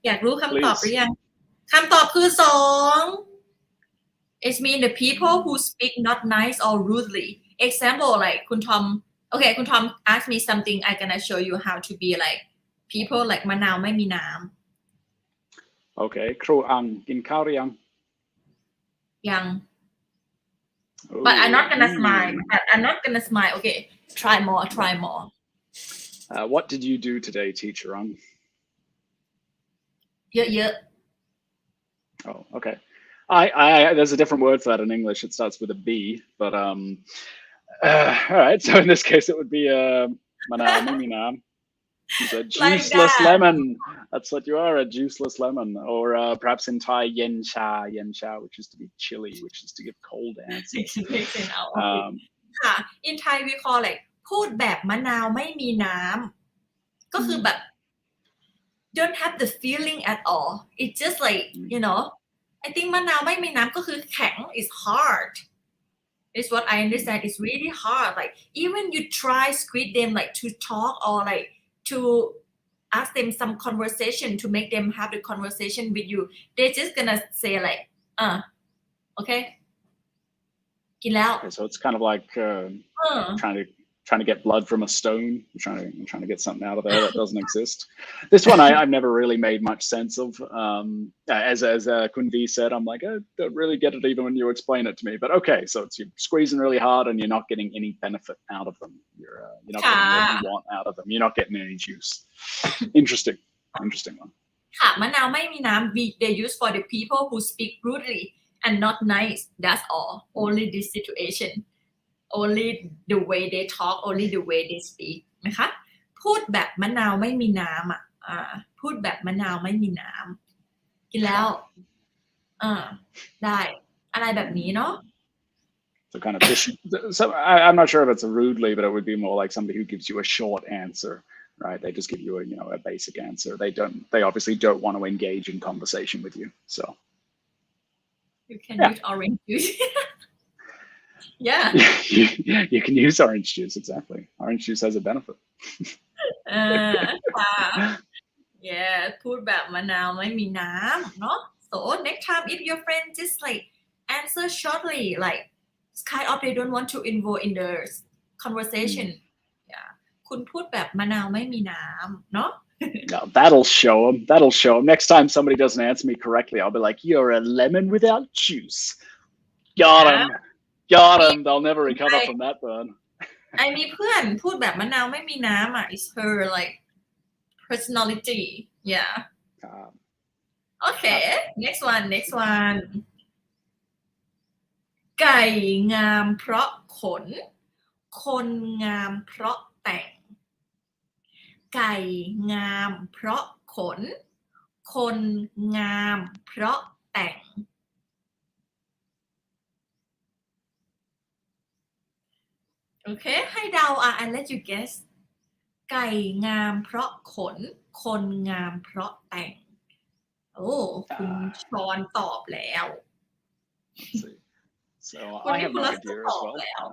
อยากรู้คำตอบห please. รือยังคำตอบคือ2 It means the people who speak not nice or rudely example like คุณทอม okay คุณทอม ask me something I gonna show you how to be like people like มะนาวไม่มีน้ Okay, ครูอังกินข้าวหรือยัง ำยัง but I'm not gonna smile I'm not gonna smile okay try more What did you do today, teacher Ang? เยอะ Oh, okay. There's a different word for that in English. It starts with a B, but all right. So in this case, it would be manao mimi nam. He's a juiceless lemon. That's what you are, a juiceless lemon. Or perhaps in Thai, yen cha, which is to be chilly, which is to give cold answers.ค่ะ in Thai we call like พูดแบบมะนาวไม่มีน้ำก็คือแบบ don't have the feeling at all it's just like you know I think มะนาวไม่มีน้ำก็คือแข็ง is hard is what I understand it's really hard like even you try squeeze them like to talk or like to ask them some conversation to make them have the conversation with you they're just gonna say like okay กินแล้ว Okay, so it's kind of like trying to get blood from a stone. You're trying to get something out of there that doesn't exist. This one I've never really made much sense of. As Kun V said, I'm like, I don't really get it even when you explain it to me. But okay, so you're squeezing really hard and you're not getting any benefit out of them. You're not getting what you want out of them. You're not getting any juice. Interesting one. ค่ะมะนาวไม่มีน้ำ they use for the people who speak rudely and not nice that's all only this situation only the way they talk only the way they speak นะคะพูดแบบมะนาวไม่มีน้ำพูดแบบมะนาวไม่มีน้ำกินแล้วได้อะไรแบบนี้เนาะ So kind of I'm not sure if it's a rudely, but it would be more like somebody who gives you a short answer, right? They just give you a basic answer. They obviously don't want to engage in conversation with you. So you can use orange juice yeah you can use orange juice exactly. Orange juice has a benefit. ค่ะ yeah พูดแบบมะนาวไม่มีน้ำเนาะ so next time if your friend just like answer shortly like kind of they don't want to involve in the conversation yeah คุณพูดแบบมะนาวไม่มีน้ำเนาะ No, that'll show them. Next time somebody doesn't answer me correctly, I'll be like, you're a lemon without juice. Got him. They'll never recover from that burn. มีเพื่อนพูดแบบมะนาวไม่มีน้ำit's her like personality yeah okay next one ไก่งามเพราะขนคนงามเพราะแต่งไก่งามเพราะขนคนงามเพราะแต่งโอเคให้เดาI let you guess ไก่งามเพราะขนคนงามเพราะแต่งโอ้คุณชอนตอบแล้ว So I have no idea as well.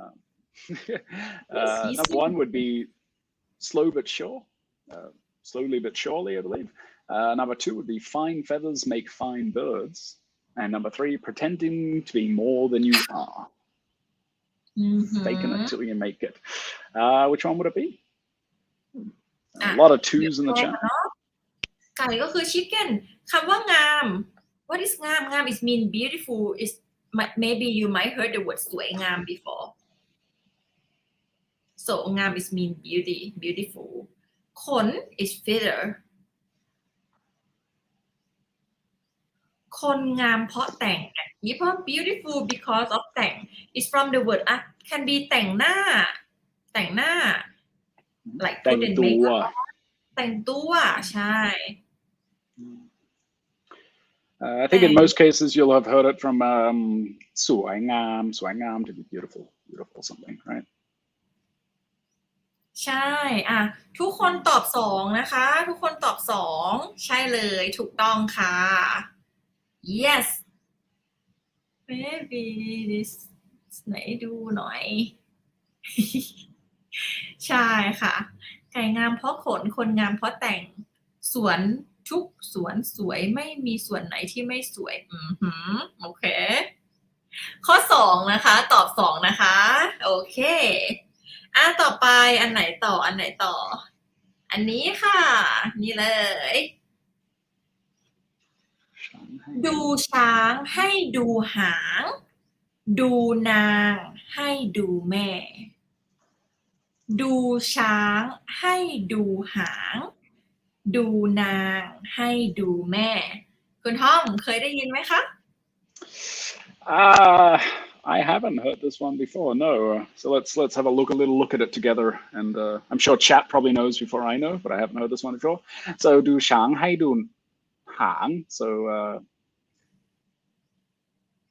Number one would be slow but sure, slowly but surely, I believe. Number two would be fine feathers make fine birds. And number three, pretending to be more than you are. Faking it till you make it. Which one would it be? A lot of twos in the chat. ไก่ก็คือ chicken คำว่างาม what is งาม is mean beautiful is maybe you might heard the word สวยงาม before so งาม is mean beautiful ขน is feather คนงามเพราะแต่ง people beautiful because of แต่ง is from the word can be แต่งหน้า like put in makeup แต่งตัวใช่ I think in most cases you'll have heard it from สวยงาม สวยงาม to be beautiful, beautiful something, right? ใช่ทุกคนตอบ2นะคะทุกคนตอบ2ใช่เลยถูกต้องค่ะ yes maybe this ไหนดูหน่อย ใช่ค่ะไก่งามเพราะขนคนงามเพราะแต่งสวนทุกสวนสวยไม่มีส่วนไหนที่ไม่สวยโอเคข้อ2นะคะตอบ2นะคะโอเคต่อไปอันไหนต่ออันนี้ค่ะนี่เลยดูช้างให้ดูหางดูนางให้ดูแม่ดูช้างให้ดูหางดูนางให้ดูแม่คุณทอมเคยได้ยินไหมคะ I haven't heard this one before, no. So let's have a little look at it together, and I'm sure chat probably knows before I know, but I haven't heard this one before. So do shang hai do hang. So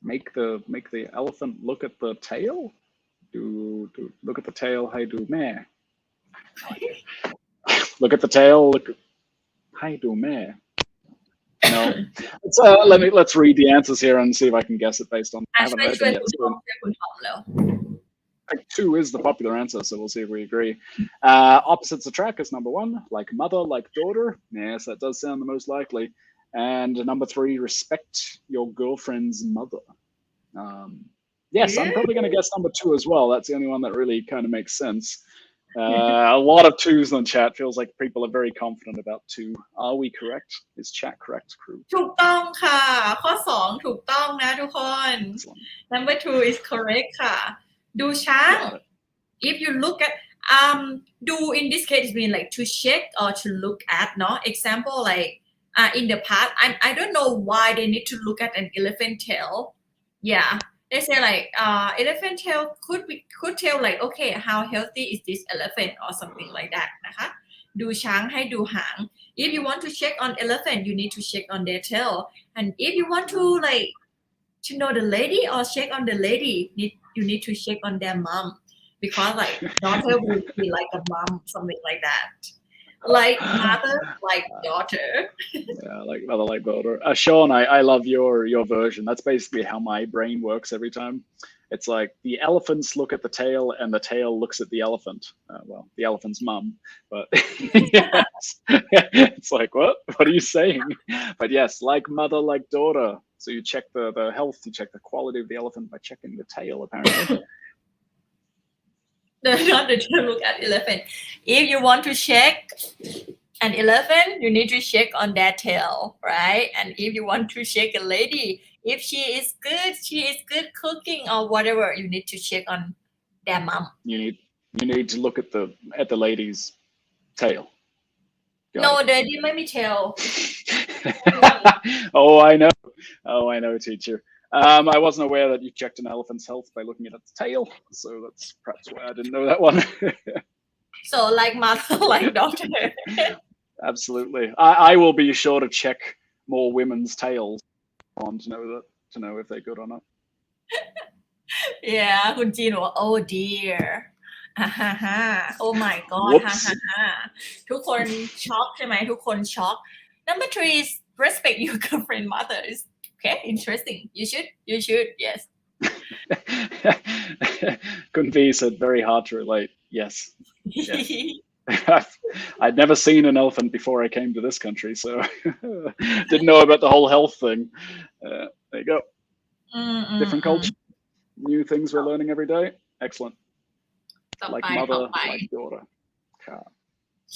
make the elephant look at the tail. Do look at the tail. Hai do me. Look at the tail. Look. Hai do me. No. Let's read the answers here and see if I can guess it based on. I haven't heard them yet. So 2 is the popular answer, so we'll see if we agree. Opposites attract is number 1, like mother, like daughter. Yes, that does sound the most likely. And number 3, respect your girlfriend's mother. Yes, I'm probably going to guess number 2 as well. That's the only one that really kind of makes sense. A lot of 2s on chat. Feels like people are very confident about 2. Are we correct? Is chat correct, crew? ถูกต้องค่ะข้อ2ถูกต้องนะทุกคน Number 2 is correct ค่ะดูช้าง if you look at do in this case mean like to check or to look at no example like in the past I don't know why they need to look at an elephant tail yeah they say like elephant tail could tell like okay how healthy is this elephant or something like that นะคะดูช้างให้ดูหาง if you want to check on elephant you need to check on their tail and if you want to like to know the lady or check on the lady you need to check on their mom because like daughter will be like a mom something like that like mother like daughter yeah like mother like daughter Sean I love your version. That's basically how my brain works every time. It's like the elephants look at the tail and the tail looks at the elephant. Well, the elephant's mum, but yes. It's like, what are you saying? But yes, like mother, like daughter. So you check the health, you check the quality of the elephant by checking the tail, apparently. Not to look at elephant. If you want to check an elephant, you need to check on their tail, right? And if you want to check a lady, if she is good cooking or whatever, you need to check on their mom. You need to look at the lady's tail. No, daddy, let me tell. Oh, I know, teacher. I wasn't aware that you checked an elephant's health by looking at its tail, so that's perhaps why I didn't know that one. So like mother, like daughter. Absolutely. I will be sure to check more women's tails on to know if they're good or not. Yeah, คุณจีนบอกว่า oh dear oh my god ทุกคนช็อกใช่ไหมทุกคนช็อก Number 3 is respect your girlfriend mothers. Okay, interesting. You should, yes. Kunvi said very hard to relate. Yes. I'd never seen an elephant before I came to this country, so didn't know about the whole health thing. There you go. Different culture, new things we're learning every day. Excellent. Like mother, like daughter.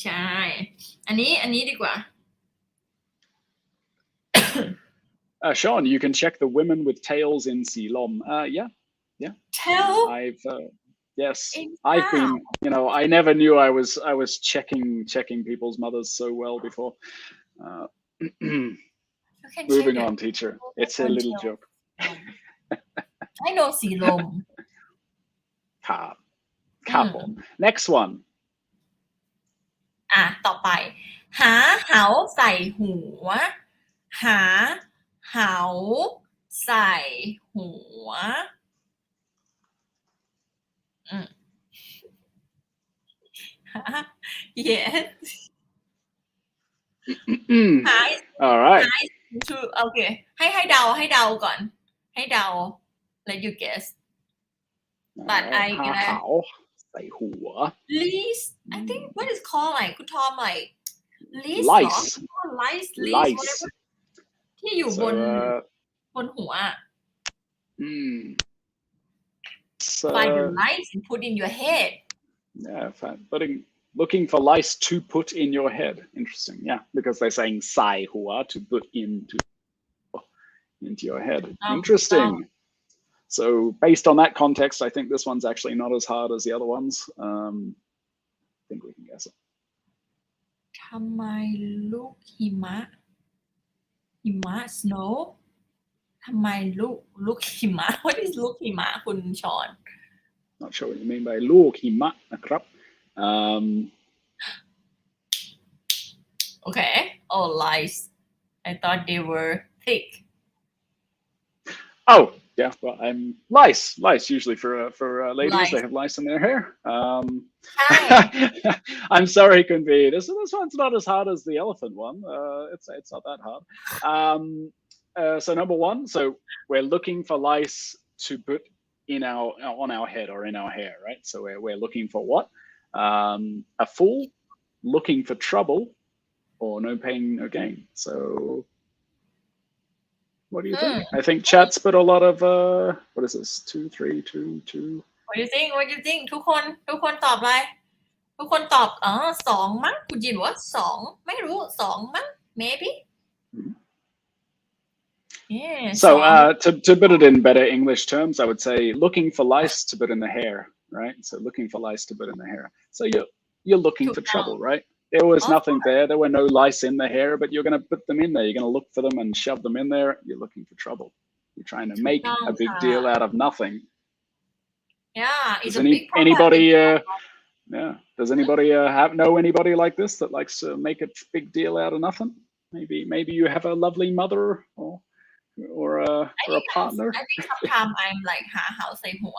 ใช่อันนี้ดีกว่า Sean, you can check the women with tails in Silom. Yeah. Tail? Yes, I've been. I never knew I was checking people's mothers so well before. Moving on, teacher. It's a little joke. I know Silom. Couple. Next one. ต่อไปหาเหาใส่หัวหา เหาใส่หัวyes All right. โอเคให้เดาก่อนให้เดา let you guess but I หา gonna ขาวใส่หัว least I think what is called like คุณทอม like least เหรอ lice least whatever ที่อยู่บน บนหัว find the lice and put in your head yeah looking for lice to put in your head interesting yeah because they're saying ใส่หัว to put into your head interesting so based on that context I think this one's actually not as hard as the other ones I think we can guess it ทำไมลูกหิมะ snow ทำไมลูกหิมะ what is ลูกหิมะคุณชอน not sure what you mean by ลูกหิมะนะครับokay oh lice I thought they were thick oh yeah well I'm lice usually for ladies lice. They have lice in their hair I'm sorry Kunbi this one's not as hard as the elephant one it's not that hard so number one so we're looking for lice to put on our head or in our hair right so we're looking for what a fool looking for trouble or no pain no gain so what do you think I think chat's put a lot of what is this 2 3 2 2 what do you think ทุกคนตอบอะไรทุกคนตอบ2มั้งคุณยินว่า2ไม่รู้2มั้ง maybe yeah so to put it in better English terms I would say looking for lice to put in the hair right so looking for lice to put in the hair so you're looking for trouble right there was nothing there were no lice in the hair but you're going to put them in there you're going to look for them and shove them in there you're looking for trouble you're trying to make a big deal out of nothing yeah it's does a big problem anybody yeah does anybody know anybody like this that likes to make a big deal out of nothing maybe you have a lovely mother or a partner I think sometimes I'm like หาเหาใส่หัว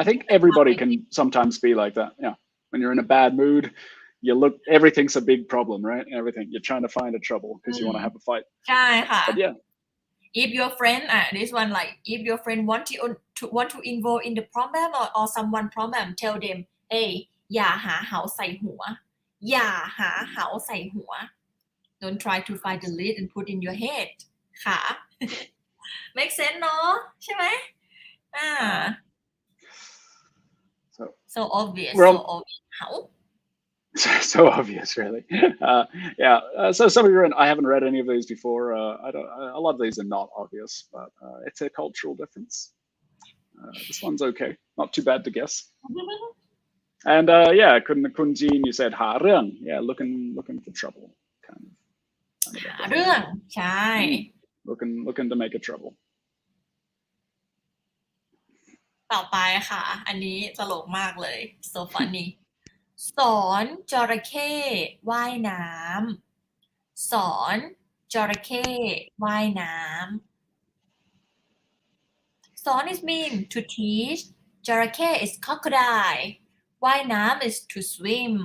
I think everybody can sometimes be like that yeah when you're in a bad mood you look everything's a big problem right everything you're trying to find a trouble because you want to have a fight ใช่ค่ะ but yeah if your friend this one like if your friend want to involve in the problem or someone problem tell them hey อย่าหาเหาใส่หัวอย่าหาเหาใส่หัว don't try to find the lead and put in your head ค่ะ make sense เนาะใช่ไหมso obvious how so obvious really yeah so some of you I haven't read any of these before a lot of these are not obvious but it's a cultural difference this one's okay not too bad to guess and yeah Kun Jean you said หาเรื่อง yeah looking for trouble kind of หาเรื่องใช่ looking to make a trouble ต่อไปค่ะอันนี้ตลกมากเลย so funny สอนจระเข้ว่ายน้ำสอนจระเข้ว่ายน้ำสอน is mean to teach จระเข้ is crocodile ว่ายน้ำ is to swim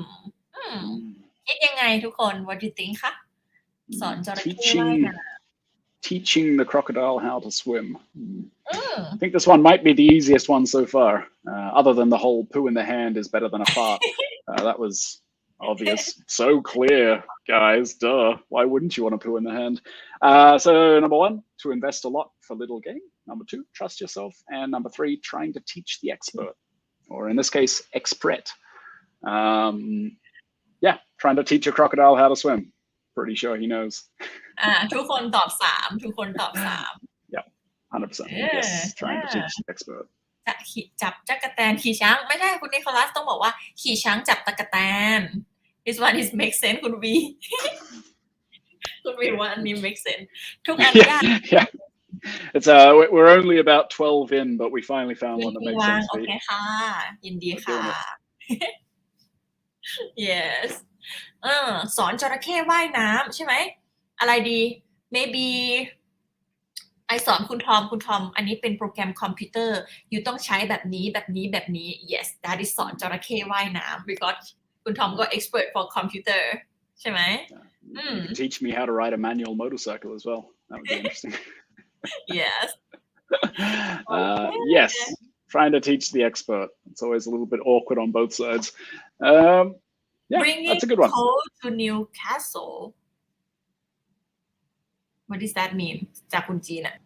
คิดยังไงทุกคน what do you think คะสอนจระเข้ว่ายน้ำteaching the crocodile how to swim I think this one might be the easiest one so far other than the whole poo in the hand is better than a fart that was obvious so clear guys duh why wouldn't you want to poo in the hand so number 1 to invest a lot for little gain number 2 trust yourself and number 3 trying to teach the expert or in this case expert yeah trying to teach a crocodile how to swim pretty sure he knows ทุกคนตอบ3ทุกคนตอบ3 yeah 100% yes trying to teach the expert จับจักรแตนขี่ช้างไม่ใช่คุณนิโคลัสต้องบอกว่าขี่ช้างจับตะกแตน this one is make sense คุณวี คุณวีว่าอันนี้ make sense ทุกอันยาก yeah it's we're only about 12 in but we finally found one that makes sense โอเคค่ะยินดีค่ะ yes สอนจระเข้ว่ายน้ำใช่ไหมอะไรดี maybe ไอสอนคุณทอมอันนี้เป็นโปรแกรมคอมพิวเตอร์อยู่ต้องใช้แบบนี้ yes that is สอนจระเข้ว่ายน้ำ because คุณทอมก็ expert for computer ใช่ไหม You can teach me how to ride a manual motorcycle as well. That would be interesting. yes Yes, trying to teach the expert. It's always a little bit awkward on both sides. Yeah, bringing that's a good one. coal to Newcastle what does that mean จากคุณจีนอะ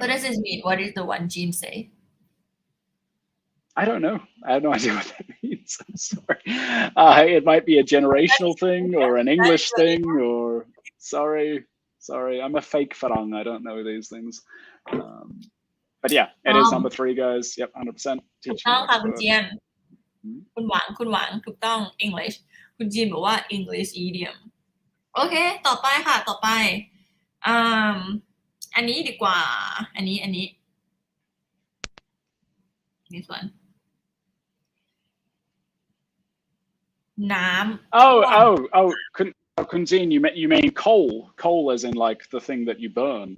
what does this mean what is the one Jean say I don't know. I have no idea what that means. I'm sorry. It might be a generational thing or an English thing or sorry. I'm a fake farang. I don't know these things. But yeah, it is number 3, guys. Yep, 100%. ถูกต้องค่ะคุณเจียนคุณหวังถูกต้อง English คุณจีนบอกว่า English idiom โอเคต่อไปค่ะต่อไปอันนี้ดีกว่าอันนี้ this one น้ำ Kunzin, you mean coal? Coal as in like the thing that you burn.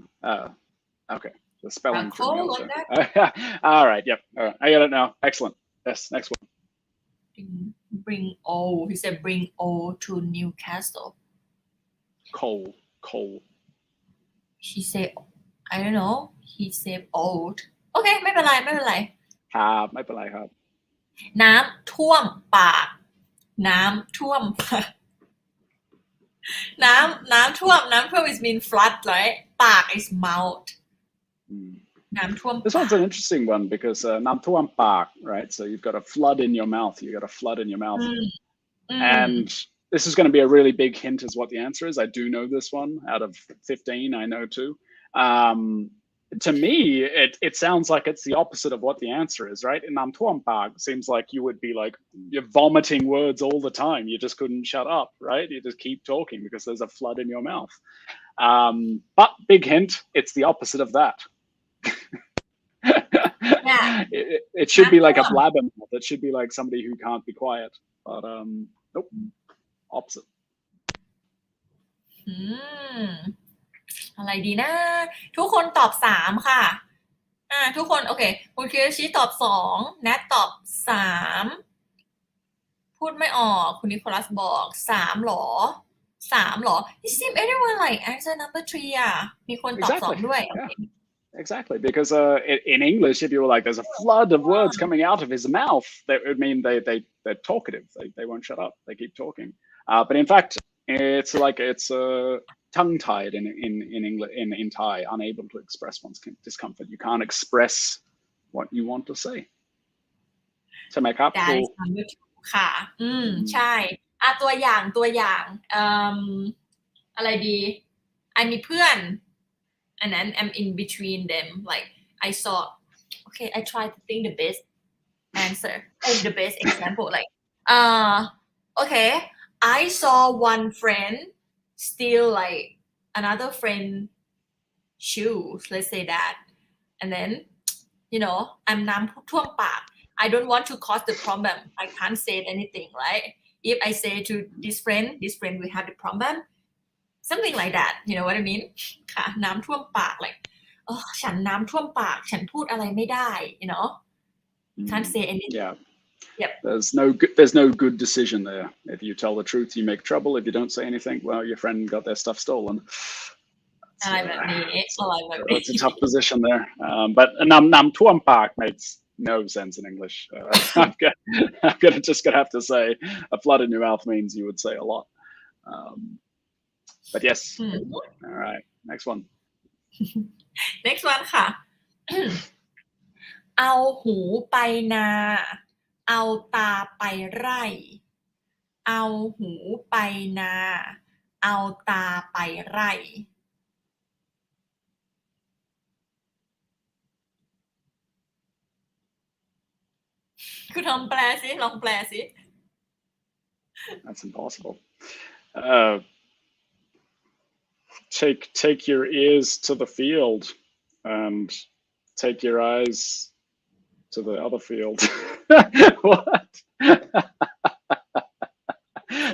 Okay. The spelling. Coal like that? All right. Yep. All right. I got it now. Excellent. Yes. Next one. Bring all. He said bring all to Newcastle. Coal. He said, I don't know. He said old. Okay ไม่เป็นไรไม่เป็นไรครับ น้ำท่วมปากน้ำท่วม น้ำท่วม is mean flood right ปาก is mouth น้ำท่วม This one's an interesting one because น้ำท่วมปาก right? So you've got a flood in your mouth. And this is going to be a really big hint as what the answer is. I do know this one out of 15. I know too. To me, it sounds like it's the opposite of what the answer is, right? In Nam Tuam Pag, seems like you would be like, you're vomiting words all the time. You just couldn't shut up, right? You just keep talking because there's a flood in your mouth. But big hint, it's the opposite of that. Yeah. It should be like a blabbermouth. It should be like somebody who can't be quiet. But nope, opposite. อะไรดีนะทุกคนตอบ3ค่ะทุกคนโอเคคุณคิรชิตอบ2แนทตอบ3พูดไม่ออกคุณนิโคลัสบอก3หรอIt seems everyone like answer number 3มีคนตอบ2ด้วย Exactly, because in English, if you were like, there's a flood of words coming out of his mouth, that would mean they're talkative. They won't shut up. They keep talking. But in fact, it's like it's tongue-tied in English, in Thai, unable to express one's discomfort. You can't express what you want to say. ใช่ไหมครับ ได้ค่ะใช่ตัวอย่างอะไรดีมีเพื่อนand then I'm in between them like I saw okay I try to think the best answer the best example like okay I saw one friend steal like another friend shoes let's say that and then I'm น้ำท่วมปาก I don't want to cause the problem I can't say anything right if I say to this friend will have the problem something like that you know what I mean ค่ะน้ำท่วมปาก like ฉันน้ำท่วมปากฉันพูดอะไรไม่ได้ you can't say anything Yep. There's no good decision there. If you tell the truth, you make trouble. If you don't say anything, well, your friend got their stuff stolen. It's a tough position there. But Nam Tuam Park makes no sense in English. I'm gonna have to say a flood in your mouth means you would say a lot. But yes. All right. Next one. Next one ค่ะ เอาหูไปนาเอาตาไปไร่เอาหูไปนาเอาตาไปไร่คุณทำแปลสิลองแปลสิ That's impossible. Take your ears to the field and take your eyes to the other field. What?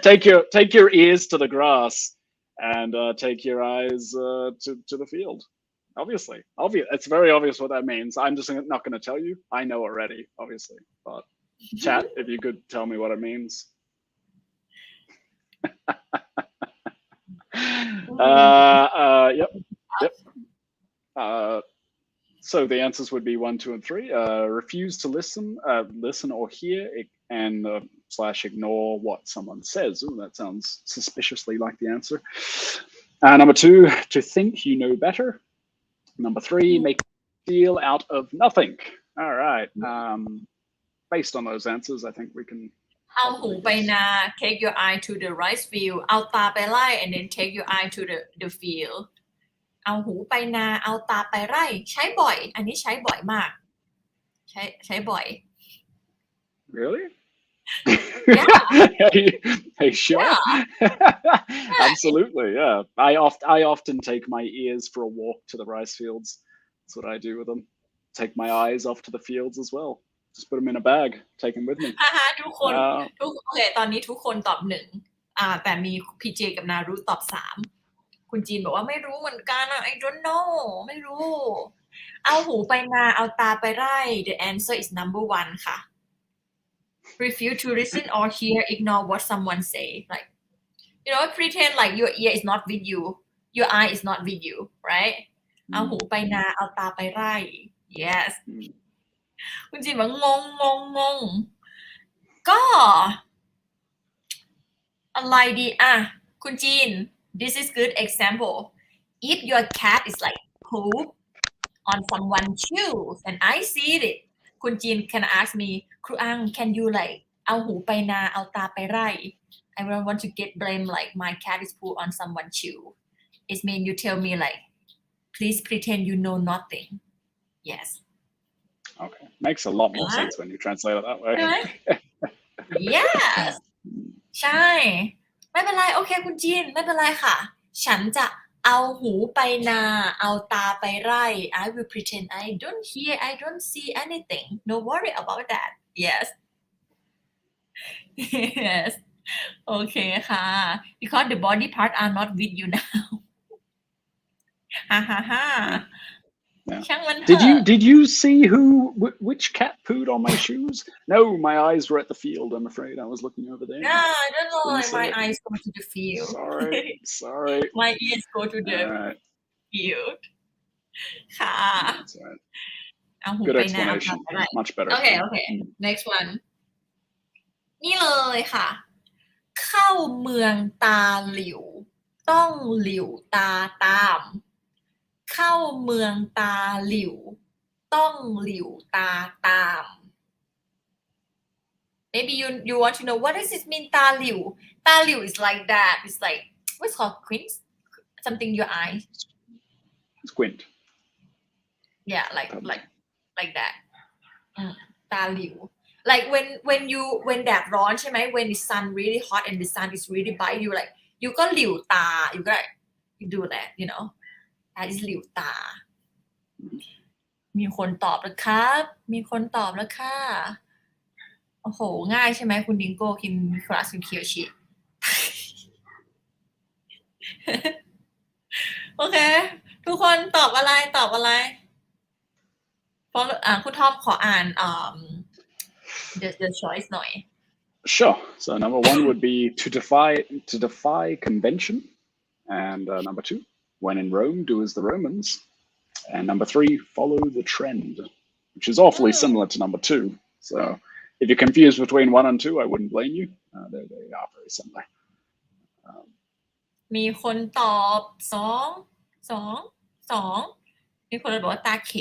Take your ears to the grass and take your eyes to the field. Obviously, it's very obvious what that means. I'm just not going to tell you. I know already, obviously. But chat, if you could tell me what it means. Yep. So the answers would be 1, 2, and 3. Refuse to listen or hear, and / ignore what someone says. Ooh, that sounds suspiciously like the answer. Number 2, to think you know better. Number 3, make a deal out of nothing. All right. Based on those answers, I think we can. เอาหูไปนา take your eye to the rice field เอาตาไปไร่ and then take your eye to the field เอาหูไปนาเอาตาไปไร่ใช้บ่อยอันนี้ใช้บ่อยมากใช้บ่อย Really? Yeah. Hey, sure. Yeah. Absolutely, yeah. I often take my ears for a walk to the rice fields. That's what I do with them. Take my eyes off to the fields as well. Just put them in a bag, take them with me. ทุกคนโอเคตอนนี้ทุกคนตอบ1แต่มีพีเจกับนารุตอบ3คุณจีนบอกว่าไม่รู้เหมือนกันI don't know ไม่รู้เอาหูไปนาเอาตาไปไร่ the answer is number 1 ค่ะ refuse to listen or hear ignore what someone say like pretend like your ear is not with you your eye is not with you right เอาหูไปนาเอาตาไปไร่ yes คุณจีนว่างงก็อะไรดีคุณจีน this is good example if your cat is like poop on someone's shoes and I see it คุณจีน can ask me ครูอัง can you like เอาหูไปนาเอาตาไปไร่ I don't want to get blamed like my cat is poop on someone's shoe it means you tell me like please pretend you know nothing yes Okay, makes a lot more sense when you translate it that way. Yes ใช่ไม่เป็นไรโอเคคุณจีนไม่เป็นไรค่ะฉันจะเอาหูไปนาเอาตาไปไร่ I will pretend I don't hear I don't see anything no worry about that yes yes โอเคค่ะ because the body part are not with you now ฮ่า Yeah. Did you see which cat pooed on my shoes? No, my eyes were at the field. I'm afraid I was looking over there. Yeah, I don't know. Like my eyes go to the field. Sorry. My ears go to the field. ค่ะ That's right. Good explanation. Much better. Okay. Next one. นี่เลยค่ะ เข้าเมืองตาหลิวต้องหลิวตาตามเข้าเมืองตาหลิวต้องหลิวตาตาม Maybe you want to know what does it mean ตาหลิวตาหลิว is like that it's like what's called quince something your eye squint yeah like that ตาหลิว like when แดดร้อนใช่ไหม when the sun really hot and the sun is really bright you like you ก็หลิวตา you got you do that that is หลิวตามีคนตอบแล้วครับมีคนตอบแล้วค่ะโอ้โหง่ายใช่ไหมคุณดิงโก้คิมคลาสคุณเคียวชิ โอเคทุกคนตอบอะไรคุณทอมขออ่าน the choice หน่อย Sure. So number 1 would be to defy convention, and number 2, when in Rome, do as the Romans, and number 3, follow the trend, which is awfully similar to number 2. So if you're confused between 1 and 2, I wouldn't blame you. They are very similar. มีคนตอบ2มีคนบอกว่าตาเข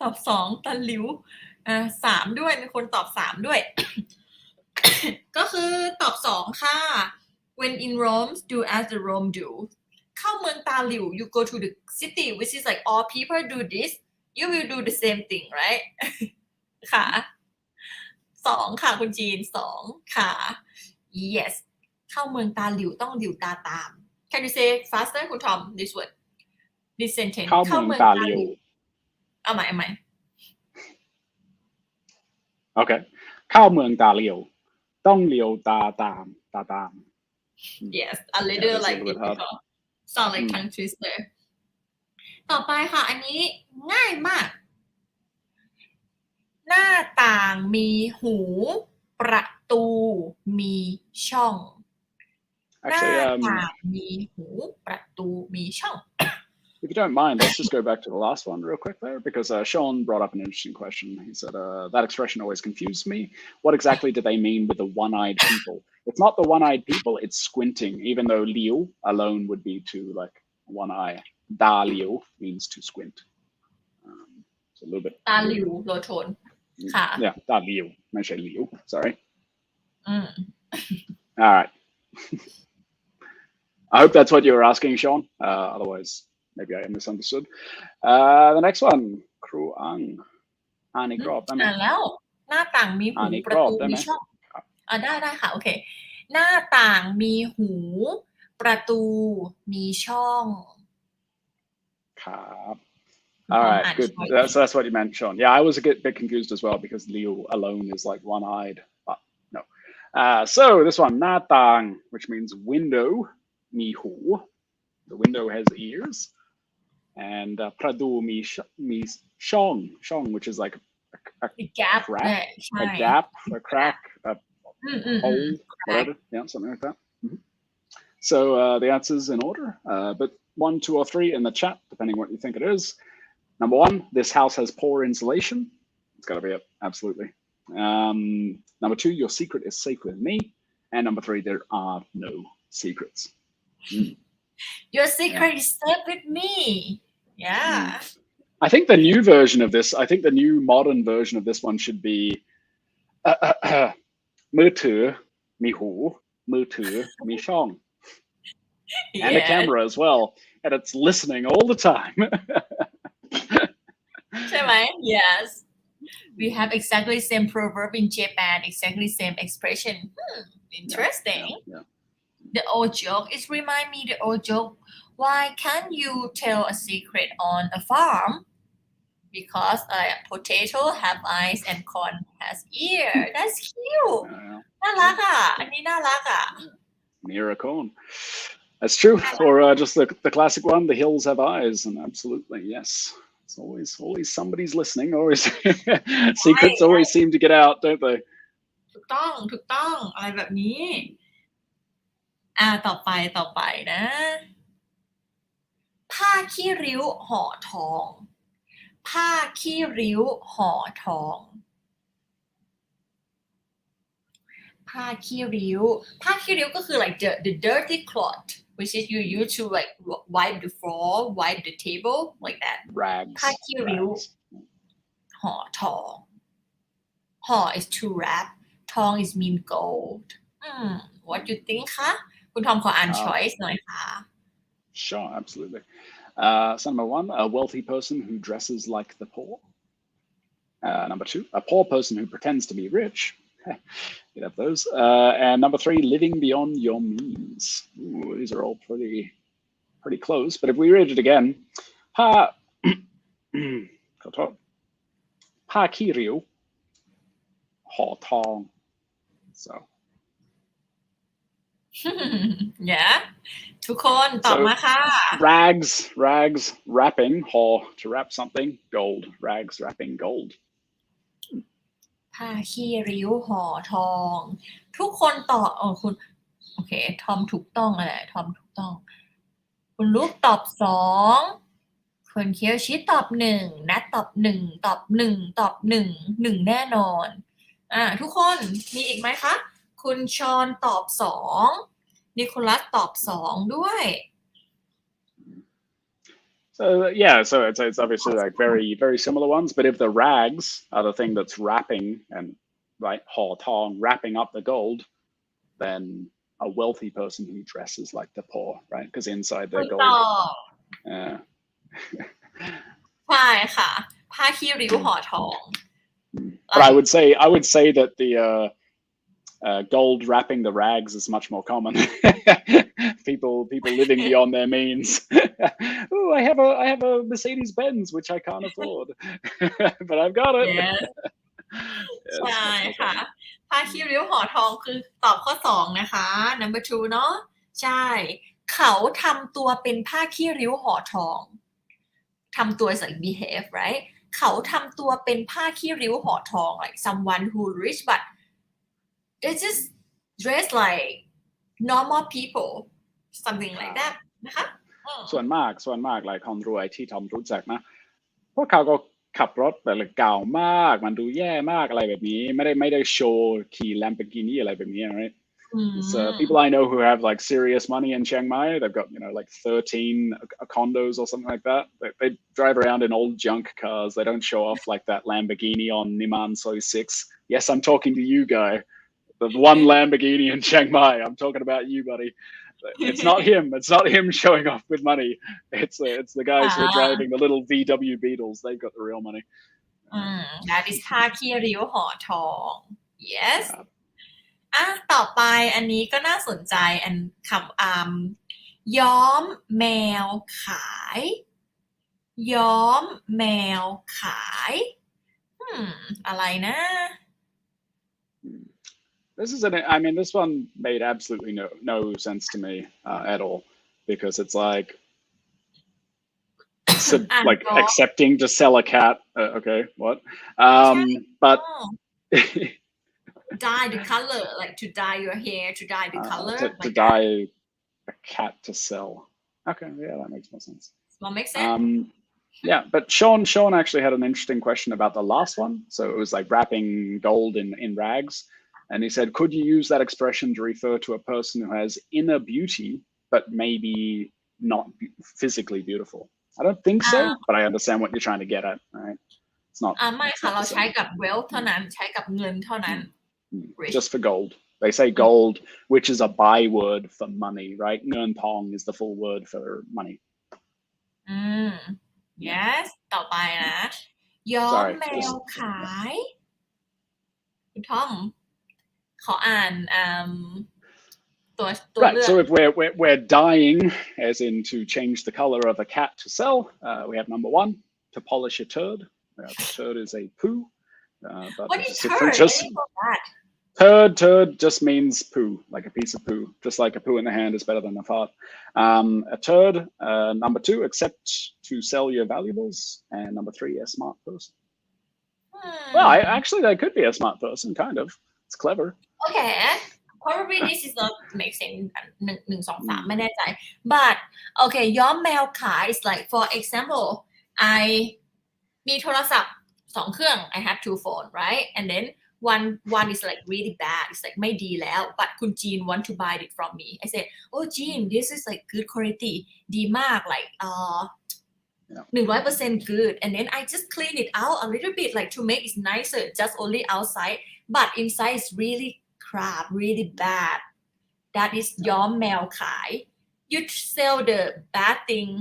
ตอบ2ตาหลิว3ด้วยมีคนตอบ3ด้วย ก็คือตอบ2ค่ะ when in Rome do as the Rome do เข้าเมืองตาหลิว you go to the city which is like all people do this you will do the same thing right ค่ะ2ค่ะคุณจีน2ค่ะ yes เข้าเมืองตาหลิวต้องหลิวตาตาม Can you say faster คุณทอม this word this sentence เข้าเมืองตาหลิวเอาใหม่ Okay เข้าเมืองตาหลิวต้องหลิวตาตาม yes a Yeah, little it's a like little bit hard. difficult sound like tongue twister ต่อไปค่ะ อันนี้ง่ายมาก หน้าต่างมีหู ประตูมีช่อง หน้า Actually, ต่างมีหู ประตูมีช่อง if you don't mind, let's just go back to the last one real quick there, because Sean brought up an interesting question. He said, that expression always confused me. What exactly do they mean with the one-eyed people? It's not the one-eyed people, it's squinting, even though liu alone would be to like one eye. Da liu means to squint. It's a little bit. ตาหลิวโลโทน ค่ะ Yeah, da liu. I say liu, sorry. อืม All right. I hope that's what you were asking, Sean. Otherwise, maybe I misunderstood. The next one, Kru Ang. อ่านอีกรอบได้ไหม อ่านแล้ว หน้าต่างมีหู อ่านอีก ประ รอบ ตู ได้ไหม มีช่องได้ค่ะ โอเค หน้าต่างมีหู ประตูมีช่อง ครับ All right, good. So that's what you meant, Sean. Yeah, I was a bit confused as well because Liu alone is like one-eyed, but no. So this one, หน้าต่าง which means window, มีหู the window has ears, and ประตูมีช่อง which is like a gap crack, ใช่ a gap, a crack, a hole, whatever, yeah, something like that. So the answers in order, but 1, 2, or 3 in the chat, depending what you think it is. Number 1, this house has poor insulation. It's got to be it, absolutely. Number 2, your secret is safe with me. And number 3, there are no secrets. Your secret is safe with me. Yeah. I think the new version of this, I think the new modern version of this one should be มือถือมีหู มือถือมีช่อง and a camera as well, and it's listening all the time. ใช่ไหม Yes. We have exactly same proverb in Japan, exactly same expression. Interesting. Yeah. The old joke is remind me the old joke. Why can't you tell a secret on a farm? Because a potato have eyes and corn has ear. That's cute. น่ารักอ่ะ อันนี้น่ารักอ่ะ Near a corn. That's true. Or just the classic one, the hills have eyes, and absolutely, yes. It's always somebody's listening. Always secrets always seem to get out, don't they? ถูกต้องอะไรแบบนี้ต่อไปนะ ผ้าขี้ริ้วห่อทอง ผ้าขี้ริ้วห่อทอง ผ้าขี้ริ้ว ผ้าขี้ริ้วก็คือ like the dirty cloth which is you use to like wipe the floor, wipe the table like that. Rags. ผ้าขี้ริ้วห่อทอง ห่อ is to wrap, ทอง is mean gold. What do you think คะคุณทอมขออ่าน choice หน่อยค่ะ Sure, absolutely. So number 1, a wealthy person who dresses like the poor. Number 2, a poor person who pretends to be rich. You have those. And number 3, living beyond your means. Ooh, these are all pretty close. But if we read it again, pa kiriu ho tong. So. Yeah. ทุกคนตอบมาค่ะ Rags, wrapping, ho, to wrap something, gold, rags, wrapping, gold. ผ้าขี้ริ้วห่อทอง ทุกคนตอบคุณโอเคทอมถูกต้องอะไรทอมถูกต้อง คุณลูกตอบ2คุณเคียวชิตอบ1นัทตอบ1ตอบ1ตอบ1แน่นอนทุกคนมีอีกไหมคะคุณชอนตอบ2นิโคลัสตอบ2ด้วย So yeah, so it's obviously like very similar ones, but if the rags are the thing that's wrapping and right, ho tong, wrapping up the gold, then a wealthy person who dresses like the poor, right? Because inside they're gold. ใช่ค่ะผ้าขี้ริ้วห่อทอง But I would say that the gold wrapping the rags is much more common. people living beyond their means. Oh, I have a Mercedes Benz which I can't afford, but I've got it. Yes. Yes, ใช่ that's no ค่ะ problem. ผ้าขี้ริ้วห่อทองคือตอบข้อ2นะคะ number 2 เนาะใช่ เขาทำตัวเป็นผ้าขี้ริ้วห่อทองทำตัว is like behave right เขาทำตัวเป็นผ้าขี้ริ้วห่อทอง like someone who rich but they just dress like normal people something like that นะคะส่วนมากหลายคนรวยที่ทอมรู้จักนะพวกเขาก็ขับรถแบบเก่ามากมันดูแย่มากอะไรแบบนี้ไม่ได้โชว์ขี่ Lamborghini อะไรแบบนี้ right So people I know who have like serious money in Chiang Mai, they've got, like 13 condos or something like that. They drive around in old junk cars. They don't show off like that Lamborghini on Niman Soi 6. Yes, I'm talking to you, guy. The one Lamborghini in Chiang Mai. I'm talking about you, buddy. It's not him. It's not him showing off with money. It's the guys who are driving the little VW Beetles. They've got the real money. That is ผ้าขี้ริ้วห่อทอง yes ต่อไปอันนี้ก็น่าสนใจอันคำย้อมแมวขายย้อมแมวขายอะไรนะ This one made absolutely no sense to me at all because it's like accepting to sell a cat. Okay, what? But dye the color, like to dye your hair, to dye the color. To dye a cat to sell. Okay, yeah, that makes more sense. Well, makes sense. Yeah, but Sean actually had an interesting question about the last one. So it was like wrapping gold in rags. And he said, could you use that expression to refer to a person who has inner beauty, but maybe not physically beautiful? I don't think so, but I understand what you're trying to get at, right? It's not. ไม่ค่ะเราใช้กับ wealth เท่านั้นใช้กับเงินเท่านั้น Just for gold. They say gold, which is a byword for money, right? Nguyen Pong is the full word for money. Yes ต่อไปนะย้อมแมวขายคุณทอมขออ่านตัวเลือก So if we're dying, as in to change the color of a cat to sell, we have number 1, to polish a turd. The turd is a poo. What is turd? Turd just means poo, like a piece of poo. Just like a poo in the hand is better than a fart. A turd. Number 2, accept to sell your valuables. And number 3, a smart person. Well, actually, they could be a smart person, kind of. It's clever. Okay. Probably this is not make sense 1 2 3ไม่แน่ใจ but okay ย้อมแมวขาย is like for example I มีโทรศัพท์2เครื่อง I have 2 phone right and then one is like really bad it's like ไม่ดีแล้ว but คุณจีน want to buy it from me I said oh Jean this is like good quality ดีมาก like 100% good and then I just clean it out a little bit like to make it nicer just only outside but inside is really crap really bad that is ย้อมแมวขาย you sell the bad thing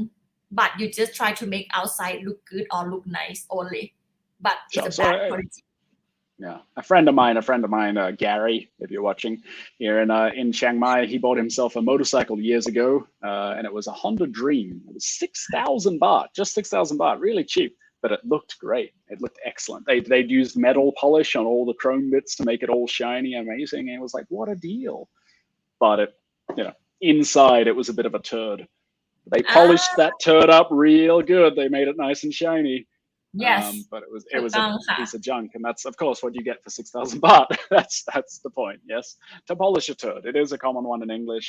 but you just try to make outside look good or look nice only but it's a bad quality. Yeah, a friend of mine, Gary, if you're watching here in Chiang Mai, he bought himself a motorcycle years ago, and it was a Honda Dream. It was 6,000 baht, just 6,000 baht, really cheap, but it looked great. It looked excellent. They'd used metal polish on all the chrome bits to make it all shiny, amazing. And it was like, what a deal! But inside it was a bit of a turd. They polished that turd up real good. They made it nice and shiny. Yes, but it was a piece of junk, and that's of course what you get for 6,000 baht. That's the point. Yes, to polish a turd. It is a common one in English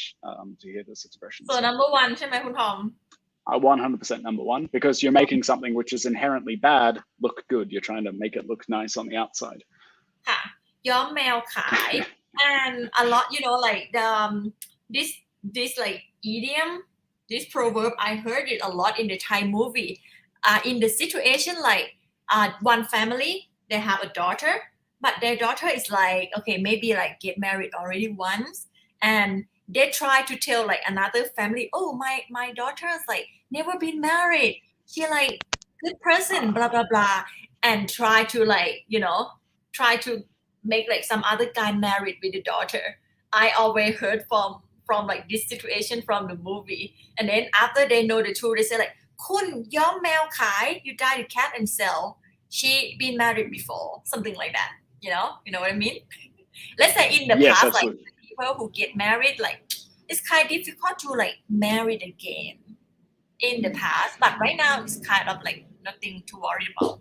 to hear this expression. So number 1 ใช่ไหมคุณทอม 100% number 1 because you're making something which is inherently bad look good. You're trying to make it look nice on the outside. ค่ะย้อมแมวขาย and a lot like this like idiom this proverb I heard it a lot in the Thai movie in the situation like one family they have a daughter but their daughter is like okay maybe like get married already once and they try to tell like another family oh my daughter is like never been married she like good person blah blah blah and try to like try to make like some other guy married with the daughter I always heard from like this situation from the movie and then after they know the truth they say like คุณย้อมแมวขาย you dye the cat and sell she been married before something like that you know what I mean. Let's say in the Yes, past, absolutely. like people who get married, like it's kind of difficult to like marry again in the past, but right now it's kind of like nothing to worry about.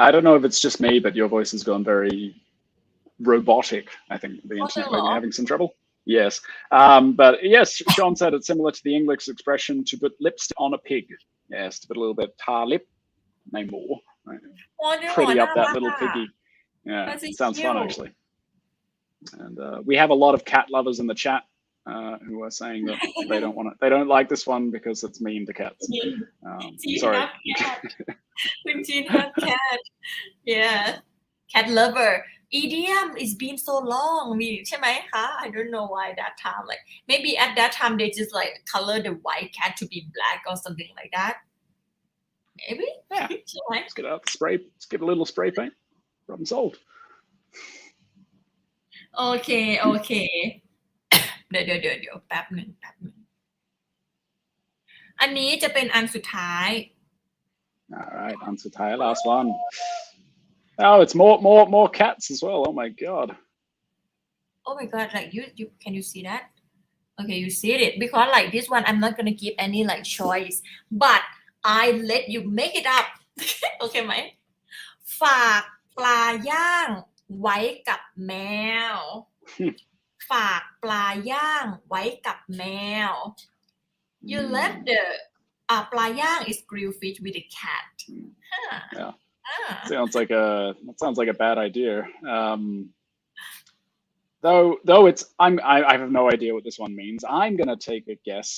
I don't know if it's just me, but your voice has gone very robotic. I think the internet may be having some trouble. Yes. But yes, Sean said it's similar to the English expression to put lipstick on a pig. Yes, to put a little bit tar lip, no more. Right? Pretty up that little piggy. Yeah, sounds fun actually. And we have a lot of cat lovers in the chat who are saying that they don't like this one because it's mean to cats. Sorry. When Jean have cat, yeah, cat lover. Idiom is been so long มีใช่ไหมคะ I don't know why that time, like maybe at that time they just like color the white cat to be black or something like that, maybe. Yeah. Let's get out the spray. Let's get a little spray paint. Problem solved. โอเค เดี๋ยวแป๊บหนึ่งอันนี้จะเป็นอันสุดท้าย All right, on to Thai, last one. Oh, it's more cats as well. Oh my god. Oh my god, like you can you see that? Okay, you see it because like this one I'm not gonna give any like choice, but I let you make it up. โอเคไหม ฝากปลาย่างไว้กับแมว ฝากปลาย่างไว้กับแมว You left the ปลาย่าง is grilled fish with a cat. Yeah. Sounds like a bad idea. Though it's I have no idea what this one means. I'm gonna take a guess.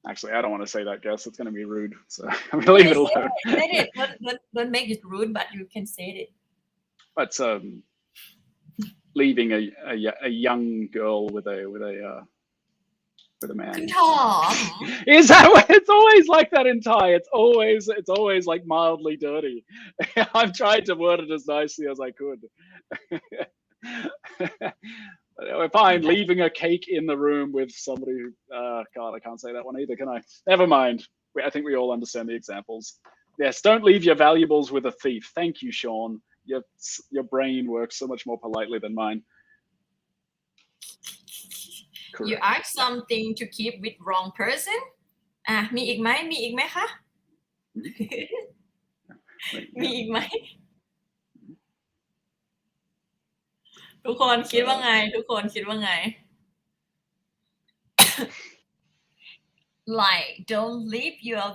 Actually, I don't want to say that guess. It's gonna be rude. So I'm gonna leave it alone. Say it. Don't make it rude, but you can say it. But leaving a young girl with a man. Is that what it's always like that in Thai? It's always like mildly dirty. I've tried to word it as nicely as I could. Fine, leaving a cake in the room with somebody who God, I can't say that one either, can I? Never mind. I think we all understand the examples. Yes, don't leave your valuables with a thief. Thank you, Sean. Your brain works so much more politely than mine. Correct. You ask something to keep with wrong person มีอีกไหมคะ มีอีกไหม ทุกคนคิดว่าไง like don't leave your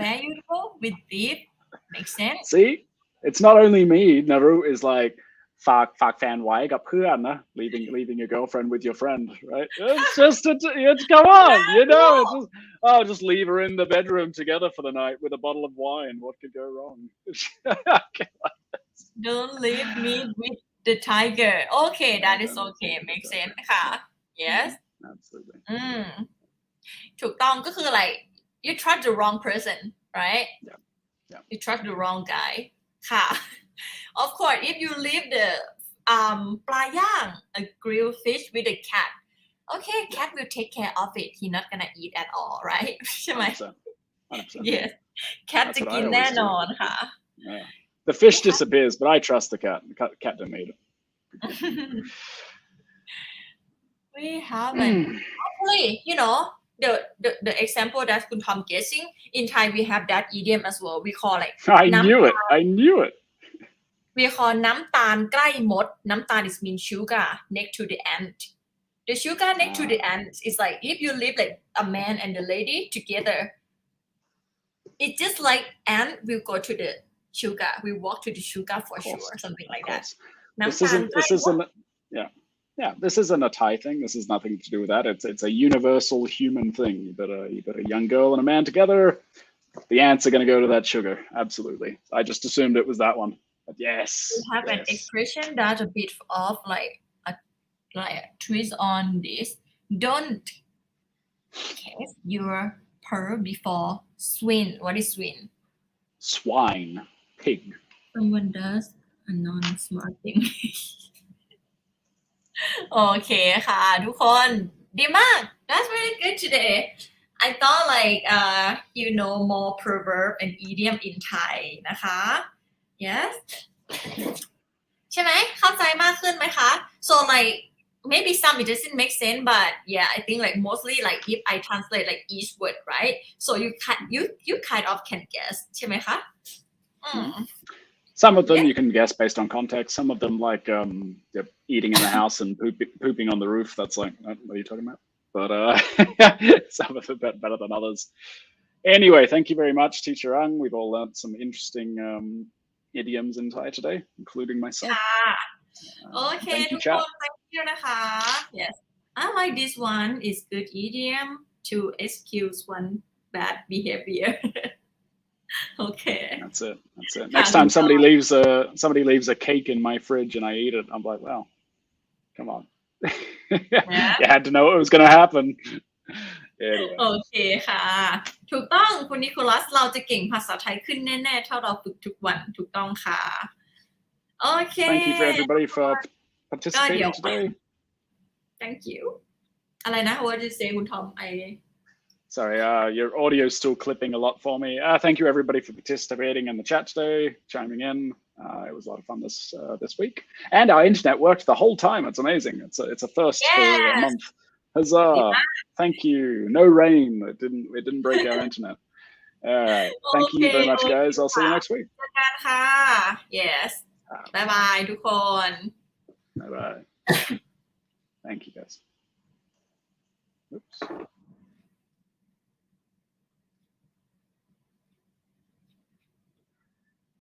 valuable with thief. Makes sense. See, it's not only me. Naru is like ฝากแฟนไว้กับเพื่อนนะ leaving your girlfriend with your friend, right? It's just it's come on, it's just leave her in the bedroom together for the night with a bottle of wine. What could go wrong? Don't leave me with the tiger. Okay, that is okay. Makes sense ค่ะ Yes. Absolutely. ถูกต้องก็คือ like you trust the wrong person, right? Yeah. You trust the wrong guy ค่ะ Of course, if you leave the ปลาย่าง a grilled fish with a cat, okay, cat will take care of it. He not gonna eat at all, right? ใช่ไหม 100%. Yes. Cat จะกินแน่นอนค่ะ Yeah. The fish disappears, but I trust the cat. The cat didn't eat it. We haven't. Actually, the example that คุณ Tom guessing, in Thai we have that idiom as well. We call like I knew it. We call น้ำตาลใกล้มด น้ำตาล is mean sugar next to the ant. The sugar next to the ant is like if you live like a man and the lady together, it's just like ant will go to the sugar. We walk to the sugar for sure, something like that. This isn't a Thai thing. This has nothing to do with that. It's a universal human thing. You put a young girl and a man together, the ants are going to go to that sugar. Absolutely. I just assumed it was that one. But yes. We have an expression that's a bit of like a twist on this. Don't cast your pearl before swine. What is swine? Swine. Pig. Someone does a non-smart thing. โอเคค่ะทุกคนดีมาก That's very good today. I thought like more proverb and idiom in Thai นะคะ yes ใช่ไหมเข้าใจมากขึ้นไหมคะ so like maybe some it doesn't make sense but yeah I think like mostly like if I translate like each word right so you kind of can guess ใช่ไหมคะSome of them you can guess based on context. Some of them like eating in the house and pooping on the roof. That's like, what are you talking about? But some of it better than others. Anyway, thank you very much, Teacher Ang. We've all learned some interesting idioms in Thai today, including myself. ค่ะโอเค Thank ทุ you, กค chat. น thank you นะคะ yes I like this one is good idiom to excuse one bad behavior okay That's it. That's it. ค่ะ Next คุ time ณจอย somebody leaves a cake in my fridge and I eat it, I'm like, well, come on. You had to know it was going to happen. Anyway. โอเคค่ะ ถูกต้องคุณนิโคลัสเราจะเก่งภาษาไทยขึ้นแน่ๆถ้าเราฝึกทุกวันถูกต้องค่ะ โอเค Thank you for everybody for ก็เดี๋ยว participating today. thank you อะไรนะ what did you say คุณทอมSorry, your audio is still clipping a lot for me. Thank you everybody for participating in the chat today, chiming in. It was a lot of fun this week, and our internet worked the whole time. It's amazing. It's a first for a yes month. Huzzah! Thank you. No rain. It didn't break our internet. All right. Thank you very much, guys. I'll see you next week. เจอกันค่ะ yes บ๊ายบายทุกคน Bye bye. Thank you, guys. Oops.